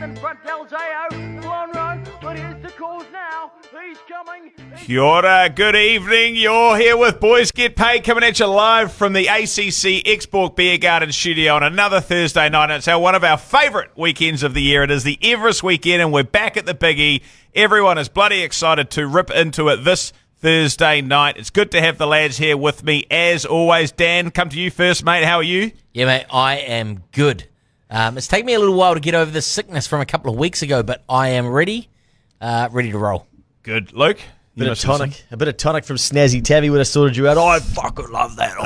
in front, Delzeo, long run, but here's the cause now. He's coming. Kia ora, good evening. You're here with Boys Get Paid, coming at you live from the ACC Export Beer Garden studio on another Thursday night. It's one of our favourite weekends of the year. It is the Everest weekend, and we're back at the Big E. Everyone is bloody excited to rip into it this Thursday night. It's good to have the lads here with me, as always. Dan, come to you first, mate. How are you? Yeah, mate, I am good. It's taken me a little while to get over this sickness from a couple of weeks ago, but I am ready to roll. Good. Luke? A bit of tonic from Snazzy Tabby would have sorted you out. I fucking love that.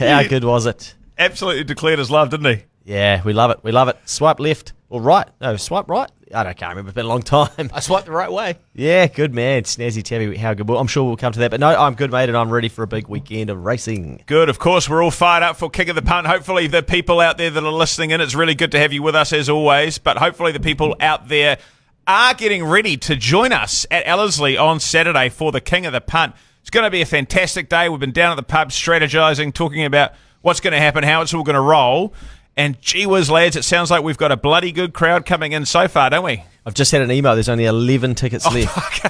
How good was it? Absolutely declared his love, didn't he? Yeah, we love it. Swipe left or right? No, swipe right. I can't remember. It's been a long time. I swiped the right way. Yeah, good man. Snazzy Tabby, how good. Well, I'm sure we'll come to that. But no, I'm good, mate, and I'm ready for a big weekend of racing. Good. Of course, we're all fired up for King of the Punt. Hopefully the people out there that are listening in, it's really good to have you with us as always. But hopefully the people out there are getting ready to join us at Ellerslie on Saturday for the King of the Punt. It's going to be a fantastic day. We've been down at the pub strategizing, talking about what's going to happen, how it's all going to roll. And gee whiz, lads, it sounds like we've got a bloody good crowd coming in so far, don't we? I've just had an email. There's only 11 tickets left.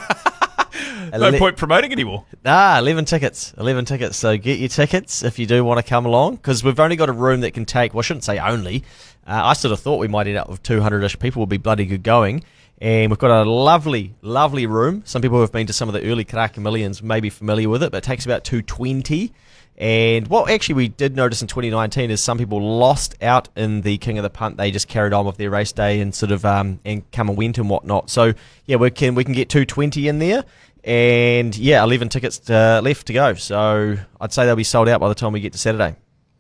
No point promoting anymore. 11 tickets. 11 tickets. So get your tickets if you do want to come along, because we've only got a room that can take, well, I shouldn't say only. I sort of thought we might end up with 200-ish people would be bloody good going. And we've got a lovely, lovely room. Some people who have been to some of the early Karaka Millions may be familiar with it, but it takes about 220. And what actually we did notice in 2019 is some people lost out in the King of the Punt. They just carried on with their race day and sort of and come and went and whatnot. So yeah, we can get 220 in there, and yeah, 11 tickets left to go. So I'd say they'll be sold out by the time we get to Saturday.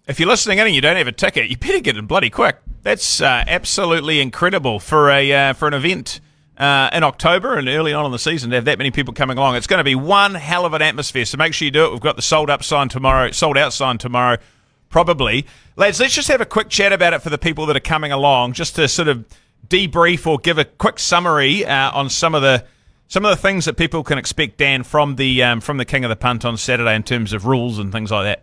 If you're listening in and you don't have a ticket, you better get it bloody quick. That's absolutely incredible for an event in October and early on in the season to have that many people coming along. It's going to be one hell of an atmosphere, so make sure you do it. We've got the sold out sign tomorrow, probably. Lads, let's just have a quick chat about it for the people that are coming along, just to sort of debrief or give a quick summary on some of the things that people can expect, Dan, from the King of the Punt on Saturday in terms of rules and things like that.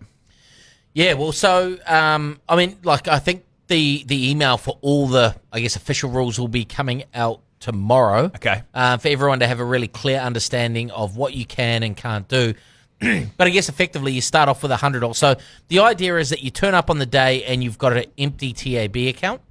Yeah, well, so I think the email for all the, I guess, official rules will be coming out tomorrow. Okay. For everyone to have a really clear understanding of what you can and can't do. But I guess effectively you start off with $100. So the idea is that you turn up on the day and you've got an empty TAB account.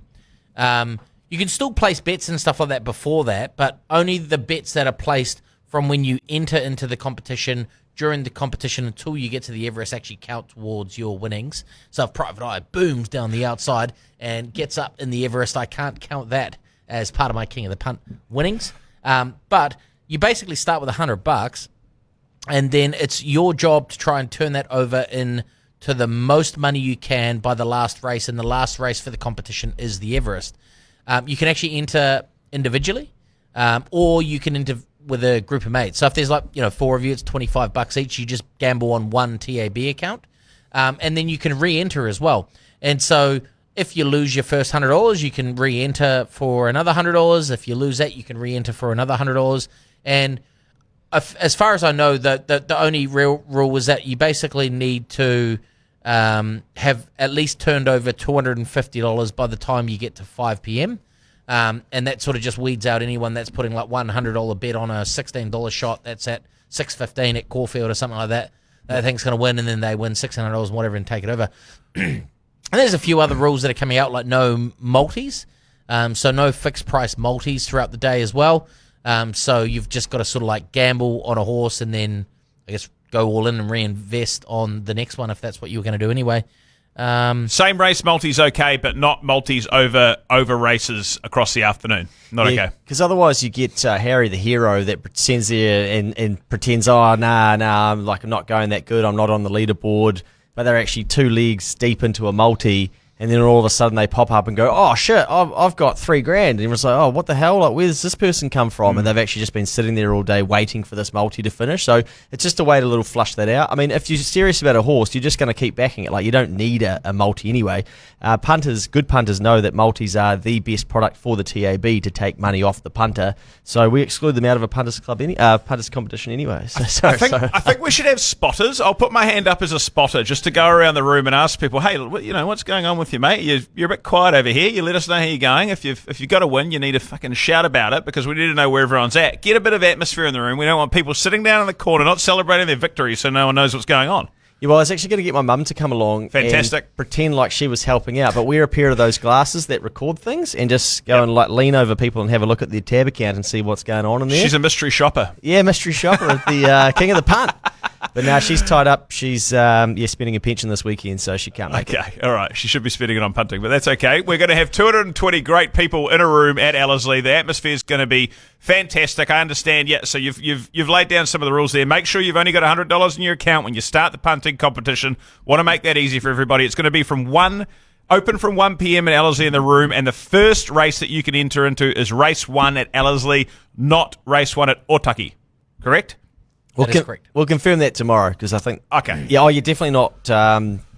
You can still place bets and stuff like that before that, but only the bets that are placed from when you enter into the competition, during the competition until you get to the Everest, actually count towards your winnings. So if Private Eye booms down the outside and gets up in the Everest, I can't count that as part of my King of the Punt winnings. But you basically start with $100, and then it's your job to try and turn that over into the most money you can by the last race, and the last race for the competition is the Everest. You can actually enter individually, or you can enter with a group of mates. So if there's four of you, it's $25 each. You just gamble on one TAB account, and then you can re-enter as well. And so if you lose your first $100, you can re-enter for another $100. If you lose that, you can re-enter for another $100. And as far as I know, the only real rule is that you basically need to have at least turned over $250 by the time you get to 5 p.m. And that sort of just weeds out anyone that's putting like $100 bet on a $16 shot that's at $6.15 at Caulfield or something like that. That thing's going to win, and then they win $600 whatever and take it over. And there's a few other rules that are coming out, like no multis. So no fixed price multis throughout the day as well. So you've just got to sort of like gamble on a horse and then I guess go all in and reinvest on the next one if that's what you were going to do anyway. Same race multis okay, but not multis over races across the afternoon. Not okay. Because otherwise you get Harry the hero that sends there and pretends, I'm not going that good, I'm not on the leaderboard. But they're actually 2 leagues deep into a multi, and then all of a sudden they pop up and go, oh shit, I've got $3,000. And everyone's like, oh, what the hell? Like, where's this person come from? And they've actually just been sitting there all day waiting for this multi to finish. So it's just a way to little flush that out. I mean, if you're serious about a horse, you're just going to keep backing it. Like, you don't need a multi anyway. Good punters know that multis are the best product for the TAB to take money off the punter. So we exclude them out of a punters club, punters competition anyway. So, I think we should have spotters. I'll put my hand up as a spotter just to go around the room and ask people, hey, what's going on with with you, mate. You're a bit quiet over here. You let us know how you're going. If you've got a win, you need to fucking shout about it because we need to know where everyone's at. Get a bit of atmosphere in the room. We don't want people sitting down in the corner not celebrating their victory so no one knows what's going on. Yeah, well, I was actually going to get my mum to come along. Fantastic. And pretend like she was helping out, but wear a pair of those glasses that record things and just go and like lean over people and have a look at their tab account and see what's going on in there. She's a mystery shopper. Yeah, mystery shopper at the King of the Punt. But now she's tied up. She's spending a pension this weekend, so she can't make it. Okay, all right. She should be spending it on punting, but that's okay. We're going to have 220 great people in a room at Ellerslie. The atmosphere is going to be fantastic. I understand. Yeah, so you've laid down some of the rules there. Make sure you've only got $100 in your account when you start the punting competition. Want to make that easy for everybody. It's going to be open from 1 p.m. at Ellerslie in the room, and the first race that you can enter into is race 1 at Ellerslie, not race 1 at Otaki. Correct? That is correct. We'll confirm that tomorrow because I think. Okay. Yeah. You're definitely not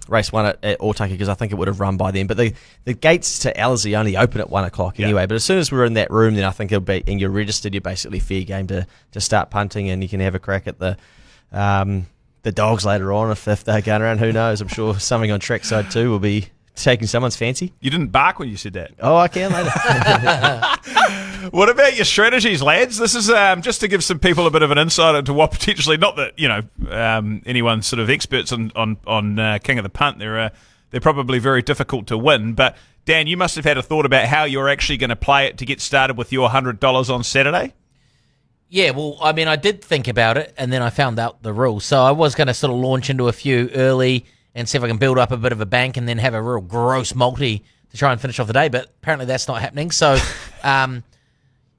race 1 at Otaki because I think it would have run by then. But the gates to Ellerslie only open at 1 o'clock anyway. But as soon as we're in that room, then I think it'll be and you're registered. You're basically fair game to start punting, and you can have a crack at the dogs later on if they're going around. Who knows? I'm sure something on trackside too will be taking someone's fancy. You didn't bark when you said that. Oh, I can later. What about your strategies, lads? This is just to give some people a bit of an insight into what potentially, not that anyone's sort of experts on King of the Punt. They're probably very difficult to win. But Dan, you must have had a thought about how you're actually going to play it to get started with your $100 on Saturday. Yeah, well, I mean, I did think about it, and then I found out the rules. So I was going to sort of launch into a few early and see if I can build up a bit of a bank and then have a real gross multi to try and finish off the day. But apparently that's not happening. So,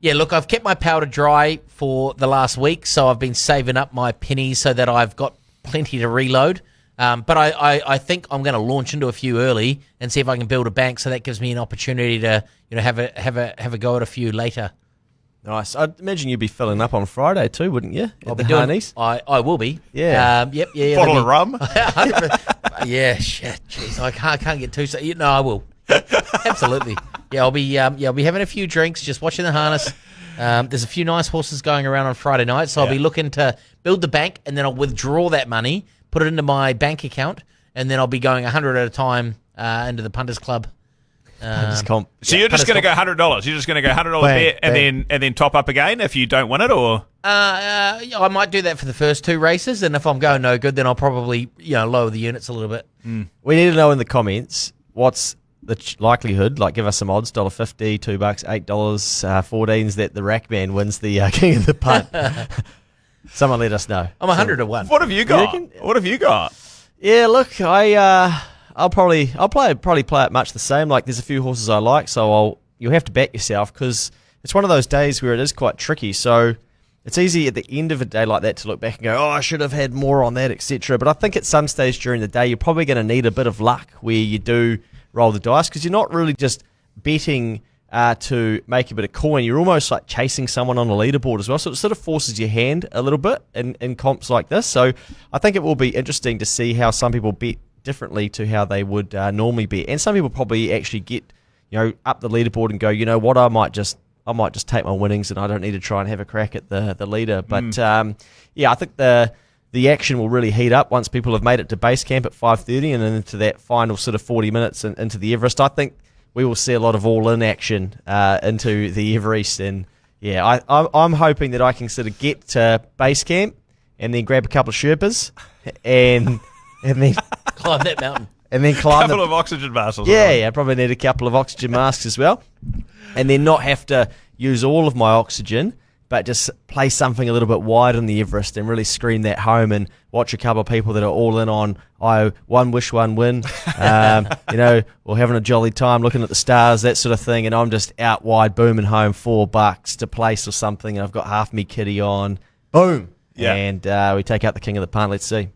yeah, look, I've kept my powder dry for the last week, so I've been saving up my pennies so that I've got plenty to reload. But I think I'm going to launch into a few early and see if I can build a bank, so that gives me an opportunity to have a go at a few later. Nice. I'd imagine you'd be filling up on Friday too, wouldn't you? I'll be doing. I will be. Yeah. Yep. Yeah. Bottle of rum. Yeah. Shit. Jeez. I can't get too. No, I will. Absolutely. Yeah. I'll be having a few drinks, just watching the harness. There's a few nice horses going around on Friday night, so I'll be looking to build the bank, and then I'll withdraw that money, put it into my bank account, and then I'll be going 100 at a time into the Punters Club. So you're just going to go $100. You're just going to go $100 bet and then top up again if you don't win it, or I might do that for the first 2 races, and if I'm going no good, then I'll probably lower the units a little bit. We need to know in the comments what's the likelihood. Like, give us some odds: $1.50, $2, $8, 14s that the Rackman wins the King of the Punt. Someone let us know. I'm 100 to 1. What have you got? What have you got? Yeah, look, I'll probably play it much the same. Like, there's a few horses I like, so you'll have to back yourself because it's one of those days where it is quite tricky. So it's easy at the end of a day like that to look back and go, oh, I should have had more on that, etc. But I think at some stage during the day, you're probably going to need a bit of luck where you do roll the dice because you're not really just betting to make a bit of coin. You're almost like chasing someone on a leaderboard as well. So it sort of forces your hand a little bit in comps like this. So I think it will be interesting to see how some people bet differently to how they would normally bet. And some people probably actually get up the leaderboard and go, you know what, I might just take my winnings and I don't need to try and have a crack at the leader. But I think the action will really heat up once people have made it to base camp at 5:30 and then into that final sort of 40 minutes and into the Everest. I think we will see a lot of all-in action into the Everest. And yeah, I'm hoping that I can sort of get to base camp and then grab a couple of Sherpas and then Climb that mountain. And then climb a couple of oxygen masks. Yeah, probably need a couple of oxygen masks as well. And then not have to use all of my oxygen, but just play something a little bit wide on the Everest and really scream that home and watch a couple of people that are all in on one wish, one win. Or having a jolly time looking at the stars, that sort of thing. And I'm just out wide, booming home $4 to place or something. And I've got half me kitty on. Boom. Yeah. And we take out the King of the Punt. Let's see.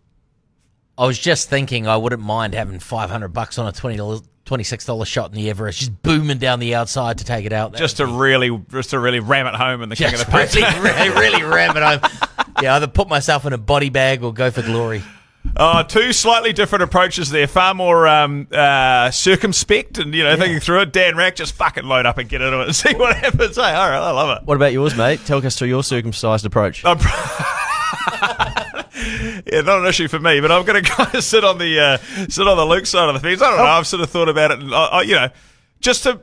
I was just thinking I wouldn't mind having $500 on a $26 shot in the Everest, just booming down the outside to take it out. Just to really ram it home in the King of the Punt. really ram it home. Yeah, either put myself in a body bag or go for glory. Two slightly different approaches there. Far more circumspect and thinking through it. Dan Rack, just fucking load up and get into it and see what happens. Hey, all right, I love it. What about yours, mate? Tell us through your circumcised approach. Yeah, not an issue for me, but I'm going to kind of sit on the Luke side of the fence. I don't know. I've sort of thought about it, and just to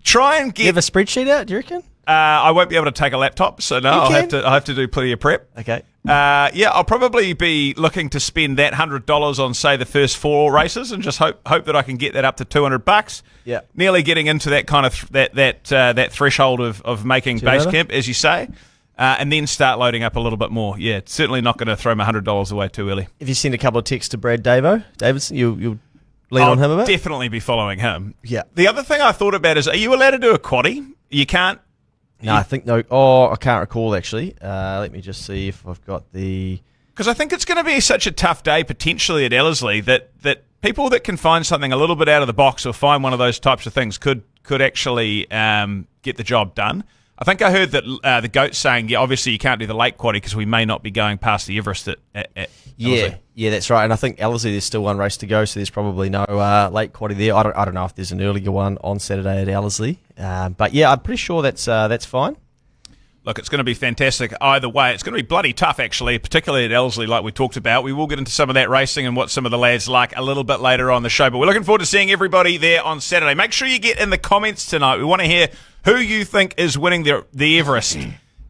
try and You have get. a spreadsheet out, do you reckon? I won't be able to take a laptop, so no, I have to do plenty of prep. Okay. Yeah, I'll probably be looking to spend that $100 on, say, the first 4 races, and just hope that I can get that up to $200. Yeah. Nearly getting into that kind of that threshold of making base Turnover? camp, as you say, and then start loading up a little bit more. Yeah, certainly not going to throw my $100 away too early. If you send a couple of texts to Brad Davidson, you'll lean on him a bit? Definitely be following him. Yeah. The other thing I thought about is, are you allowed to do a quaddie? You can't. No, I think no. Oh, I can't recall actually. Let me just see if I've got the. Because I think it's going to be such a tough day potentially at Ellerslie that people that can find something a little bit out of the box or find one of those types of things could actually get the job done. I think I heard that the GOAT saying, yeah, obviously you can't do the late quaddie because we may not be going past the Everest at Ellerslie. Yeah, that's right. And I think Ellerslie, there's still one race to go, so there's probably no late quaddie there. I don't know if there's an earlier one on Saturday at Ellerslie, but yeah, I'm pretty sure that's fine. Look, it's going to be fantastic either way. It's going to be bloody tough, actually, particularly at Ellerslie, like we talked about. We will get into some of that racing and what some of the lads like a little bit later on the show. But we're looking forward to seeing everybody there on Saturday. Make sure you get in the comments tonight. We want to hear who you think is winning the Everest.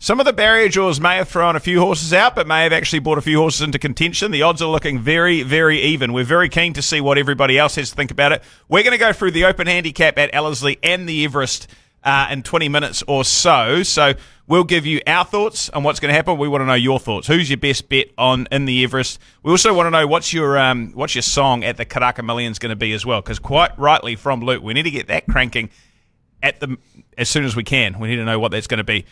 Some of the barrier jaws may have thrown a few horses out, but may have actually brought a few horses into contention. The odds are looking very, very even. We're very keen to see what everybody else has to think about it. We're going to go through the open handicap at Ellerslie and the Everest in 20 minutes or so. So we'll give you our thoughts on what's going to happen. We want to know your thoughts. Who's your best bet in the Everest? We also want to know what's your song at the Karaka Millions going to be as well, because quite rightly from Luke, we need to get that cranking as soon as we can. We need to know what that's going to be.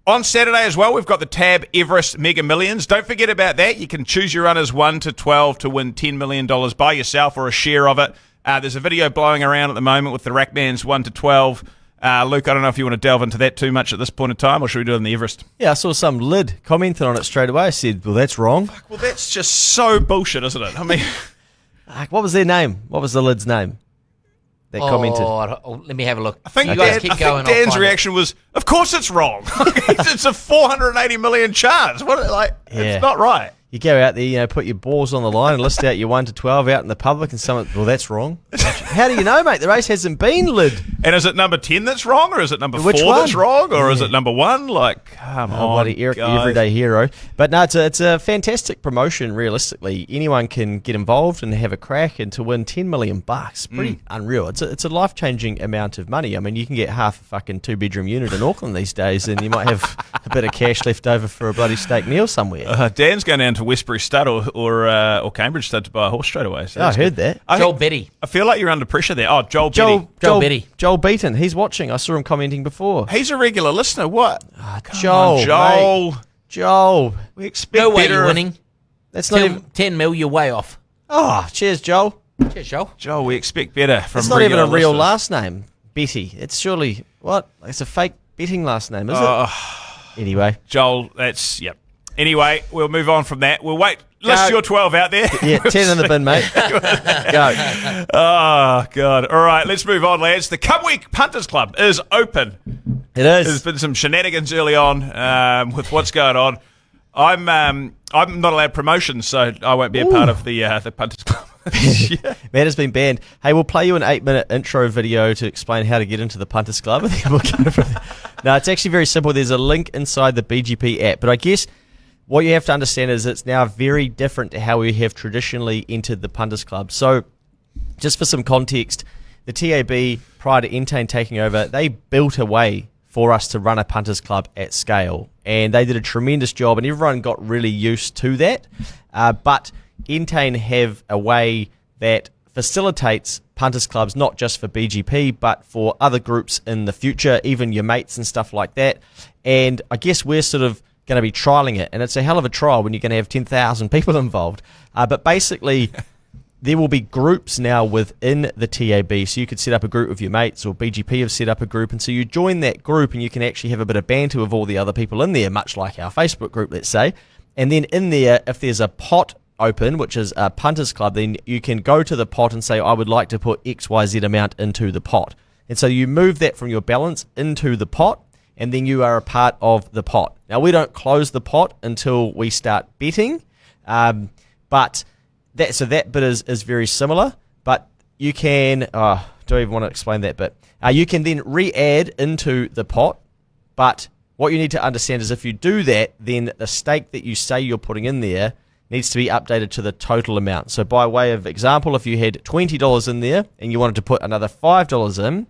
On Saturday as well, we've got the Tab Everest Mega Millions. Don't forget about that. You can choose your runners 1 to 12 to win $10 million by yourself or a share of it. There's a video blowing around at the moment with the Rackmans 1 to 12. Luke, I don't know if you want to delve into that too much at this point in time, or should we do it in the Everest? Yeah, I saw some lid commented on it straight away. I said, well, that's wrong. Well, that's just so bullshit, isn't it? I mean, what was their name? What was the lid's name? That commented. Let me have a look. I think, you guys keep going. Dan's reaction was, of course it's wrong. It's a 480 million chance. It's not right. You go out there, put your balls on the line and list out your 1 to 12 out in the public, and someone, well, that's wrong. How do you know, mate? The race hasn't been lid. And is it number 10 that's wrong, or is it number Which 4 one? that's wrong, or is it number 1? Come on, bloody Eric, the everyday hero. But no, it's a fantastic promotion. Realistically, anyone can get involved and have a crack, and to win $10 million, pretty unreal. It's a life changing amount of money. I mean, you can get half a fucking 2-bedroom unit in Auckland these days, and you might have a bit of cash left over for a bloody steak meal somewhere. Dan's going down to Westbury Stud or Cambridge Stud to buy a horse straight away. So I heard that. Joel Betty. I feel like you're under pressure there. Oh, Joel Betty. Joel Betty. Joel Beaton. He's watching. I saw him commenting before. He's a regular listener. What? Joel. Joel. Joel. We expect No way better. you're winning. That's not even. 10 mil, you're way off. Oh, cheers, Joel. Cheers, Joel. Joel, we expect better from It's not even a regular real listeners. last name. Betty. It's surely what? It's a fake betting last name, is it? Anyway. Joel, yep. Anyway, we'll move on from that. We'll wait. List your 12 out there. Yeah, 10 in the bin, mate. Go. Oh, God. All right, let's move on, lads. The Cup Week Punters Club is open. It is. There's been some shenanigans early on with what's going on. I'm not allowed promotion, so I won't be a part of the Punters Club. Yeah. Man has been banned. Hey, we'll play you an 8-minute intro video to explain how to get into the Punters Club. No, it's actually very simple. There's a link inside the BGP app, but I guess what you have to understand is it's now very different to how we have traditionally entered the Punters Club. So, just for some context, the TAB, prior to Entain taking over, they built a way for us to run a Punters Club at scale. And they did a tremendous job, and everyone got really used to that. But Entain have a way that facilitates Punters Clubs, not just for BGP, but for other groups in the future, even your mates and stuff like that. And I guess we're sort of going to be trialing it, and it's a hell of a trial when you're going to have 10,000 people involved. But basically, there will be groups now within the TAB, so you could set up a group with your mates, or BGP have set up a group, and so you join that group, and you can actually have a bit of banter with all the other people in there, much like our Facebook group, let's say. And then in there, if there's a pot open, which is a Punters Club, then you can go to the pot and say, I would like to put XYZ amount into the pot. And so you move that from your balance into the pot, and then you are a part of the pot. Now, we don't close the pot until we start betting, But that bit is very similar. But you can, do I even want to explain that bit? You can then re-add into the pot, but what you need to understand is if you do that, then the stake that you say you're putting in there needs to be updated to the total amount. So by way of example, if you had $20 in there and you wanted to put another $5 in,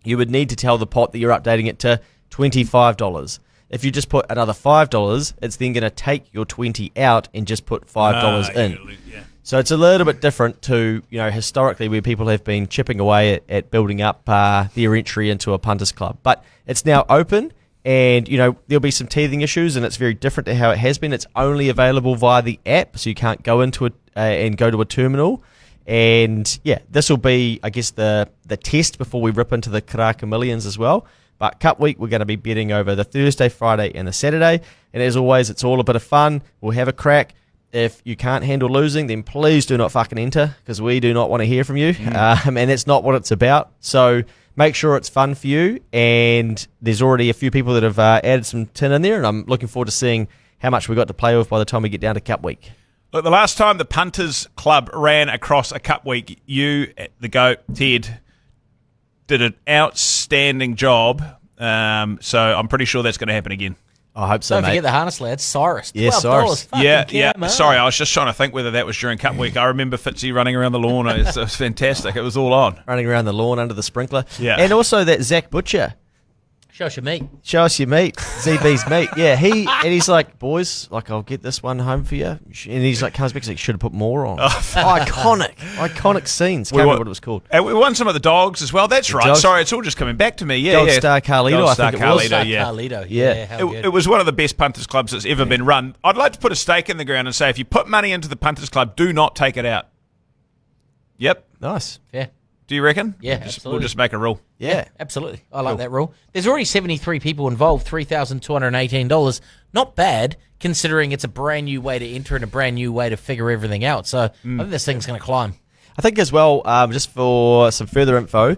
you would need to tell the pot that you're updating it to $25. If you just put another $5, it's then going to take your 20 out and just put $5 in. Yeah. So it's a little bit different to, historically where people have been chipping away at building up their entry into a punters club. But it's now open, and, there'll be some teething issues, and it's very different to how it has been. It's only available via the app, so you can't go into it and go to a terminal. And, yeah, this will be, I guess, the test before we rip into the Karaka Millions as well. But Cup Week, we're going to be betting over the Thursday, Friday, and the Saturday. And as always, it's all a bit of fun. We'll have a crack. If you can't handle losing, then please do not fucking enter, because we do not want to hear from you. And that's not what it's about. So make sure it's fun for you. And there's already a few people that have added some tin in there, and I'm looking forward to seeing how much we got to play with by the time we get down to Cup Week. Look, the last time the Punters Club ran across a Cup Week, you, the GOAT, Ted, did an outstanding job. So I'm pretty sure that's going to happen again. I hope so, Don't mate. forget the harness lads, Cyrus. Yeah, $12. Cyrus. Fucking Yeah. Sorry, I was just trying to think whether that was during Cup Week. I remember Fitzy running around the lawn. It was fantastic. It was all on. Running around the lawn under the sprinkler. Yeah. And also that Zach Butcher. Show us your meat. Show us your meat. ZB's meat. Yeah, he's like, boys, I'll get this one home for you. And he's like, comes back and says, should have put more on. Iconic scenes. Can't remember what it was called. And we won some of the dogs as well. That's right. dogs. Sorry, it's all just coming back to me. Yeah, Dog yeah. Star Carlito, Dog I Star think it was. Carlito, yeah. Carlito. Yeah. How good. It was one of the best punters clubs that's ever been run. I'd like to put a stake in the ground and say, if you put money into the punters club, do not take it out. Yep. Nice. Fair. Do you reckon? Yeah, We'll absolutely. just make a rule. Yeah. Absolutely. I like that rule. There's already 73 people involved, $3,218. Not bad, considering it's a brand new way to enter and a brand new way to figure everything out. So I think this thing's going to climb. I think as well, just for some further info,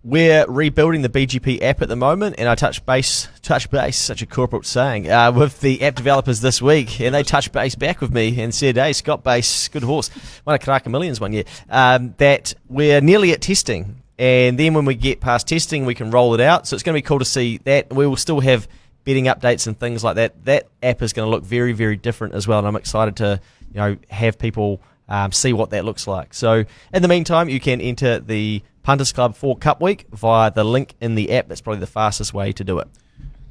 we're rebuilding the BGP app at the moment, and I touch base, such a corporate saying, with the app developers this week, and they touched base back with me and said, hey, Scott Base, good horse, won a Karaka Millions one year, that we're nearly at testing, and then when we get past testing, we can roll it out, so it's going to be cool to see that. We will still have betting updates and things like that. That app is going to look very, very different as well, and I'm excited to have people see what that looks like. So in the meantime, you can enter the Punters Club for Cup Week via the link in the app. That's probably the fastest way to do it.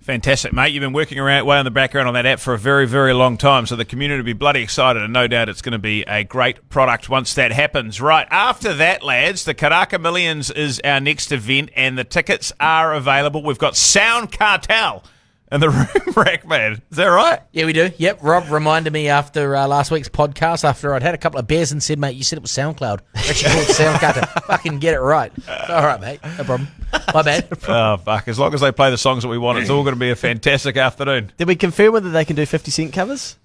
Fantastic, mate. You've been working around way in the background on that app for a very, very long time, so the community will be bloody excited, and no doubt it's going to be a great product once that happens. Right, after that, lads, the Karaka Millions is our next event, and the tickets are available. We've got Sound Cartel in the room rack, man. Is that right? Yeah, we do. Yep. Rob reminded me after last week's podcast, after I'd had a couple of beers, and said, mate, you said it was SoundCloud. Actually called SoundCloud. Fucking get it right. All right, mate. No problem. My bad. Oh, fuck. As long as they play the songs that we want, it's all going to be a fantastic afternoon. Did we confirm whether they can do 50 cent covers?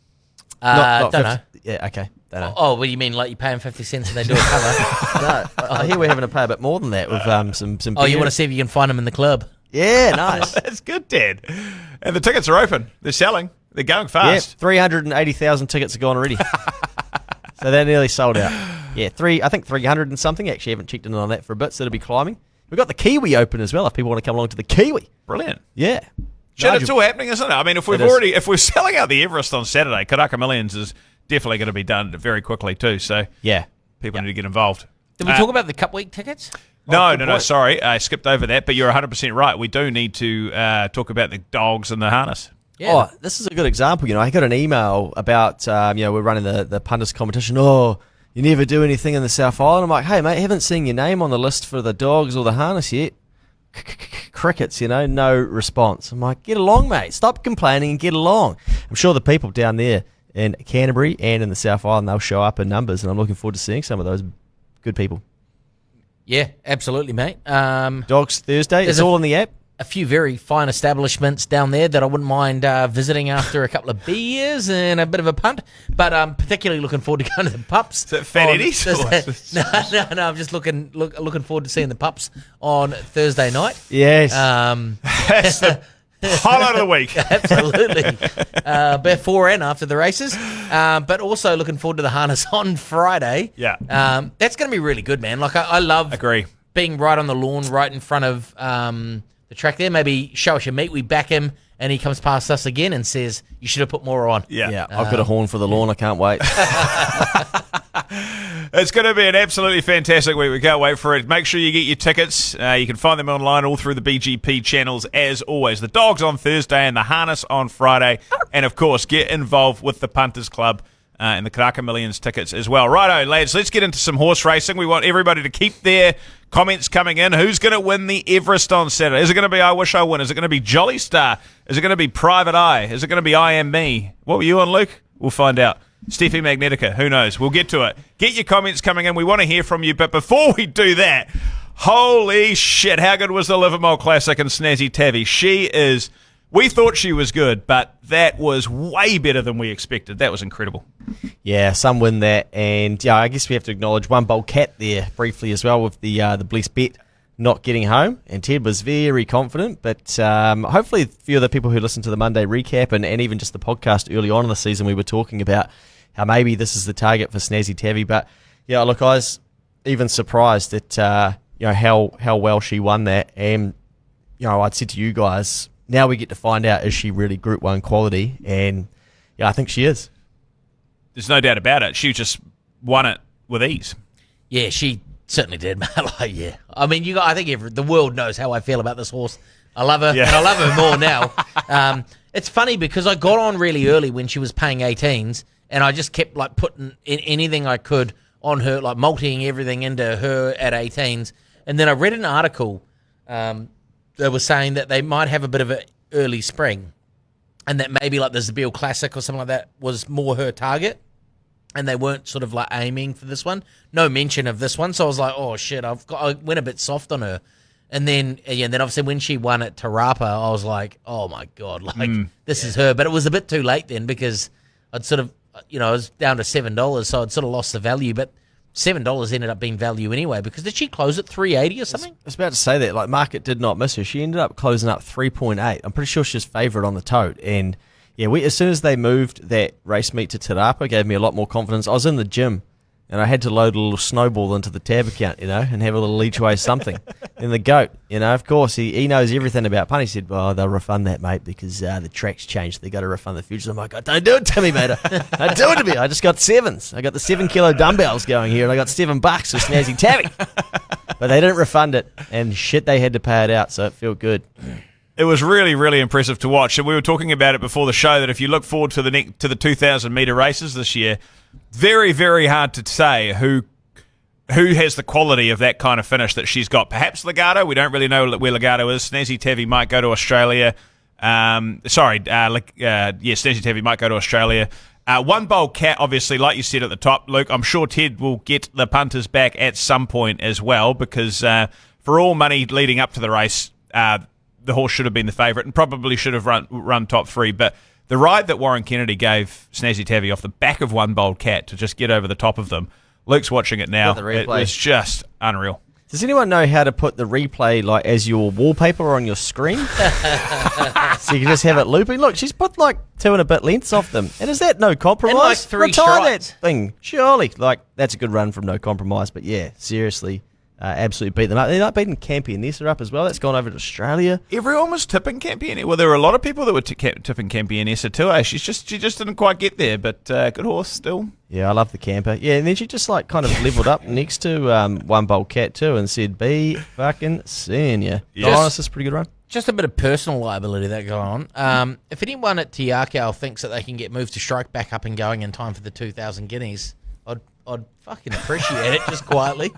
Don't 50 know. Yeah, okay. Don't know. Oh, what do you mean? Like you pay them 50 cents and they do a cover? No, I hear we're having to pay a bit more than that with some Oh, you beer. want to see if you can find them in the club? Yeah, nice. That's good, Dad. And the tickets are open. They're selling. They're going Yeah, fast. 380,000 tickets are gone already. So they're nearly sold out. Yeah, I think 300 and something. Actually, haven't checked in on that for a bit, so it'll be climbing. We've got the Kiwi open as well if people want to come along to the Kiwi. Brilliant. Yeah. Shit, it's all happening, isn't it? I mean, if we're selling out the Everest on Saturday, Karaka Millions is definitely going to be done very quickly too. So Yeah. people need to get involved. Did we talk about the Cup Week tickets? No. Sorry, I skipped over that. But you're 100% right. We do need to talk about the dogs and the harness. Yeah. Oh, this is a good example. I got an email about, we're running the punters competition. Oh, you never do anything in the South Island. I'm like, hey, mate, haven't seen your name on the list for the dogs or the harness yet. Crickets, no response. I'm like, get along, mate. Stop complaining and get along. I'm sure the people down there in Canterbury and in the South Island, they'll show up in numbers, and I'm looking forward to seeing some of those good people. Yeah, absolutely, mate. Dogs Thursday, There's it's all in the app. A few very fine establishments down there that I wouldn't mind visiting after a couple of beers and a bit of a punt. But I'm particularly looking forward to going to the pups. Is that Fat Eddie's? No. I'm just looking forward to seeing the pups on Thursday night. Yes. That's Highlight of the week. Absolutely. Before and after the races. But also looking forward to the harness on Friday. Yeah. That's going to be really good, man. Like, I love Agree. being right on the lawn, right in front of the track there. Maybe show us your meat. We back him, and he comes past us again and says, you should have put more on. Yeah. I've got a horn for the lawn. I can't wait. It's going to be an absolutely fantastic week. We can't wait for it. Make sure you get your tickets. You can find them online all through the BGP channels as always. The Dogs on Thursday and the Harness on Friday. And, of course, get involved with the Punters Club and the Karaka Millions tickets as well. Righto, lads, let's get into some horse racing. We want everybody to keep their comments coming in. Who's going to win the Everest on Saturday? Is it going to be I Wish I Win? Is it going to be Jolly Star? Is it going to be Private Eye? Is it going to be I Am Me? What were you on, Luke? We'll find out. Steffi Magnetica, who knows? We'll get to it. Get your comments coming in. We want to hear from you. But before we do that, holy shit, how good was the Livermore Classic and Snazzy Tavi? She is... We thought she was good, but that was way better than we expected. That was incredible. Yeah, some win that. And, yeah, I guess we have to acknowledge one bold cat there briefly as well with the Bliss bet not getting home. And Ted was very confident. But hopefully a few of the people who listened to the Monday recap and even just the podcast early on in the season, we were talking about how maybe this is the target for Snazzy Tavi. But, yeah, look, I was even surprised at how well she won that. And, I'd said to you guys, now we get to find out, is she really Group 1 quality? And, yeah, I think she is. There's no doubt about it. She just won it with ease. Yeah, she certainly did, man. Yeah. I mean, I think the world knows how I feel about this horse. I love her, and I love her more now. It's funny because I got on really early when she was paying 18s, and I just kept putting in anything I could on her, multiing everything into her at 18s. And then I read an article that was saying that they might have a bit of an early spring, and that maybe the Zabeel Classic or something like that was more her target, and they weren't sort of aiming for this one. No mention of this one, so I was like, oh shit, I went a bit soft on her. And then obviously when she won at Tarapa, I was like, oh my God, this is her. But it was a bit too late then because I'd sort of, I was down to $7, so I'd sort of lost the value. But $7 ended up being value anyway because did she close at 380 or something? I was about to say that. Market did not miss her. She ended up closing up 3.8. I'm pretty sure she's favourite on the tote. And yeah, as soon as they moved that race meet to Tarapa, gave me a lot more confidence. I was in the gym and I had to load a little snowball into the tab account, and have a little each way something. And the goat, of course, he knows everything about Punt. He said, well, they'll refund that, mate, because the track's changed. They got to refund the futures. I'm like, don't do it to me, mate. Don't do it to me. I just got sevens. I got the 7 kilo dumbbells going here, and I got $7 for Snazzy Tavi. But they didn't refund it, and shit, they had to pay it out, so it felt good. It was really, really impressive to watch. And we were talking about it before the show that if you look forward to the 2,000-metre races this year, very, very hard to say who has the quality of that kind of finish that she's got. Perhaps Legato. We don't really know where Legato is. Snazzy Tavi might go to Australia. Snazzy Tavi might go to Australia. One bold cat, obviously, like you said at the top, Luke, I'm sure Ted will get the punters back at some point as well because for all money leading up to the race, the horse should have been the favourite and probably should have run top three. But the ride that Warren Kennedy gave Snazzy Tavi off the back of one bold cat to just get over the top of them, Luke's watching it now. It was just unreal. Does anyone know how to put the replay as your wallpaper on your screen? So you can just have it looping. Look, she's put 2 and a bit lengths off them. And is that no compromise? And 3 Retire strides. that thing. Surely. That's a good run from no compromise. But yeah, seriously. Absolutely beat them up. They're not beating Campionessa up as well. That's gone over to Australia. Everyone was tipping Campionessa. Well, there were a lot of people that were tipping Campionessa too. She just didn't quite get there, but good horse still. Yeah, I love the camper. Yeah, and then she just kind of leveled up next to One Bold Cat too and said, be fucking seeing ya. Yes. Honest, it's a pretty good run. Just a bit of personal liability that going on. If anyone at Tiakau thinks that they can get moved to Strike back up and going in time for the 2,000 guineas, I'd fucking appreciate it, just quietly.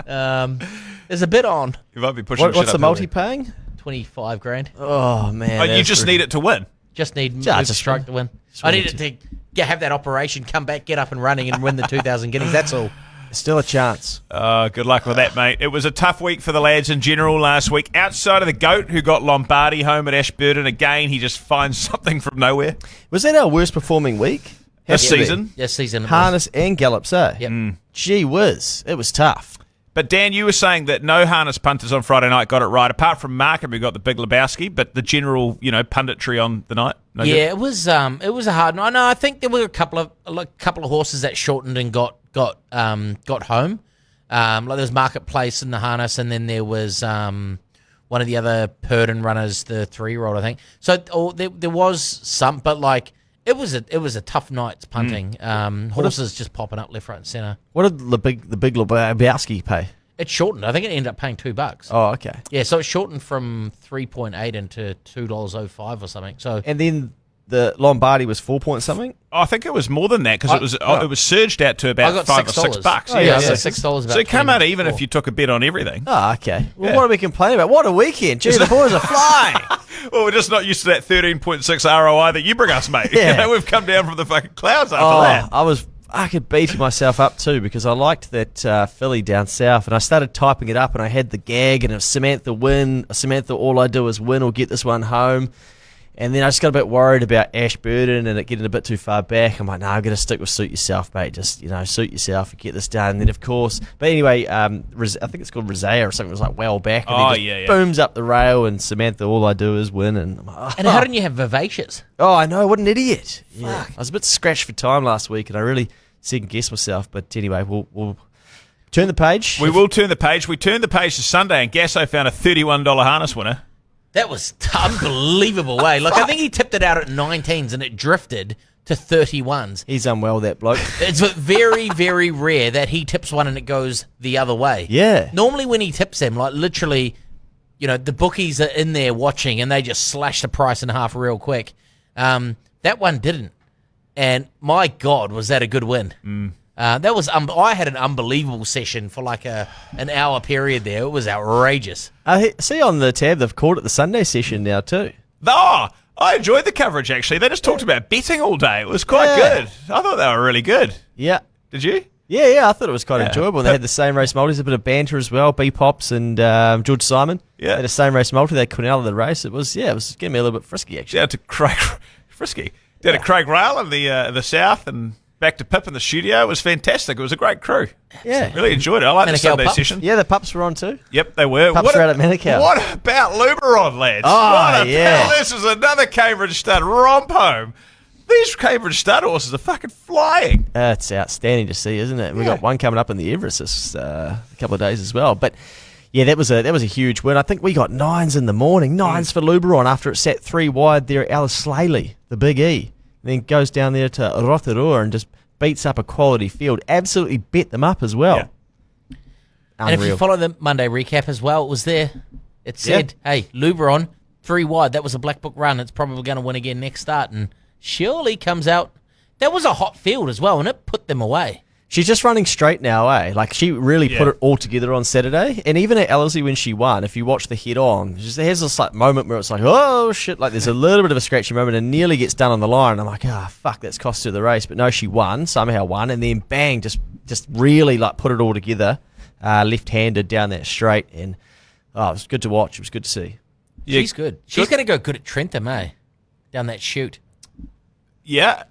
There's a bit on. You might be pushing. What's the multi paying? 25 grand. Oh man! You just need it to win. Just need just Strike to win. I need it to have that operation, come back, get up and running, and win the 2,000 guineas. That's all. Still a chance. Good luck with that, mate. It was a tough week for the lads in general last week. Outside of the GOAT, who got Lombardi home at Ashburton again, he just finds something from nowhere. Was that our worst performing week? This season? Yes, season. Harness and gallops, eh? Yep. Gee whiz. It was tough. But Dan, you were saying that no harness punters on Friday night got it right, apart from Markham who got the Big Lebowski, but the general, punditry on the night. No good? It was a hard night. No, I think there were a couple of horses that shortened and got home. Like there was Marketplace in the harness, and then there was one of the other Purdon runners, the 3-year-old, I think. So there was some, but like it was a tough night's punting. Horses just popping up left, right, and centre. What did the big Lebowski pay? It shortened. I think it ended up paying $2. Oh, okay. Yeah, so it shortened from 3.8 into $2.05 or something. So And then the Lombardi was 4 point something. Oh, I think it was more than that because it was surged out to about I got $5 or $6. $6. Oh, yeah, I got $6. So it came out even if you took a bet on everything. Oh, okay. Well, Yeah. what are we complaining about? What a weekend. Gee, the boys are flying. Well, we're just not used to that 13.6 ROI that you bring us, mate. Yeah. We've come down from the fucking clouds after that. I could beat myself up too because I liked that filly down south, and I started typing it up, and I had the gag, and it was Samantha win. Samantha, all I do is win or get this one home. And then I just got a bit worried about Ashburton and it getting a bit too far back. I'm like, no, I'm going to stick with suit yourself, mate. Just, suit yourself and get this done. And then, of course, but anyway, I think it's called Rosea or something. It was like well back. And then booms up the rail, and Samantha, all I do is win. And I'm like, And how didn't you have Vivacious? Oh, I know. What an idiot. Yeah. I was a bit scratched for time last week, and I really second-guessed myself. But anyway, we'll turn the page. We will turn the page. We turned the page to Sunday, and Gasso found a $31 harness winner. That was unbelievable, way. Like, I think he tipped it out at 19s and it drifted to 31s. He's unwell, that bloke. It's very, very rare that he tips one and it goes the other way. Yeah. Normally when he tips them, like literally, the bookies are in there watching and they just slash the price in half real quick. That one didn't. And my God, was that a good win. That was I had an unbelievable session for like an hour period there. It was outrageous. I see on the tab they've called it the Sunday session now too. Oh, I enjoyed the coverage actually. They just talked about betting all day. It was quite good. I thought they were really good. Yeah. Did you? Yeah, I thought it was quite enjoyable. They had the same race multis, a bit of banter as well. B-Pops and George Simon. Yeah. They had the same race multi. They had Cornell in the race. It was getting me a little bit frisky actually. Down to Craig Frisky. Down to Craig Rail in the south and back to Pip in the studio. It was fantastic. It was a great crew. Yeah. Really enjoyed it. I like the Manukau Sunday pups. session. Yeah, the pups were on too. Yep, they were. Pups were out at Manukau. What about Luberon, lads? Oh, yeah. This is another Cambridge stud romp home. These Cambridge stud horses are fucking flying. It's outstanding to see, isn't it? We got one coming up in the Everest this a couple of days as well. But yeah, that was a huge win. I think we got 9s in the morning. 9s for Luberon after it sat 3 wide there at Alice Slaley, the Big E. And then goes down there to Rotorua and just beats up a quality field. Absolutely bet them up as well. Yeah. And if you follow the Monday recap as well, it was there. It said, hey, Luberon, 3 wide. That was a black book run. It's probably going to win again next start. And surely comes out. That was a hot field as well, and it put them away. She's just running straight now, eh? Like, she really put it all together on Saturday. And even at Ellerslie when she won, if you watch the head-on, she has this like moment where it's like, oh, shit, like there's a little bit of a scratchy moment and nearly gets done on the line. And I'm like, fuck, that's cost her the race. But no, she won, somehow won. And then, bang, just really, like, put it all together, left-handed down that straight. And, it was good to watch. It was good to see. Yeah. She's good. She's going to go good at Trentham, eh? Down that chute. Yeah.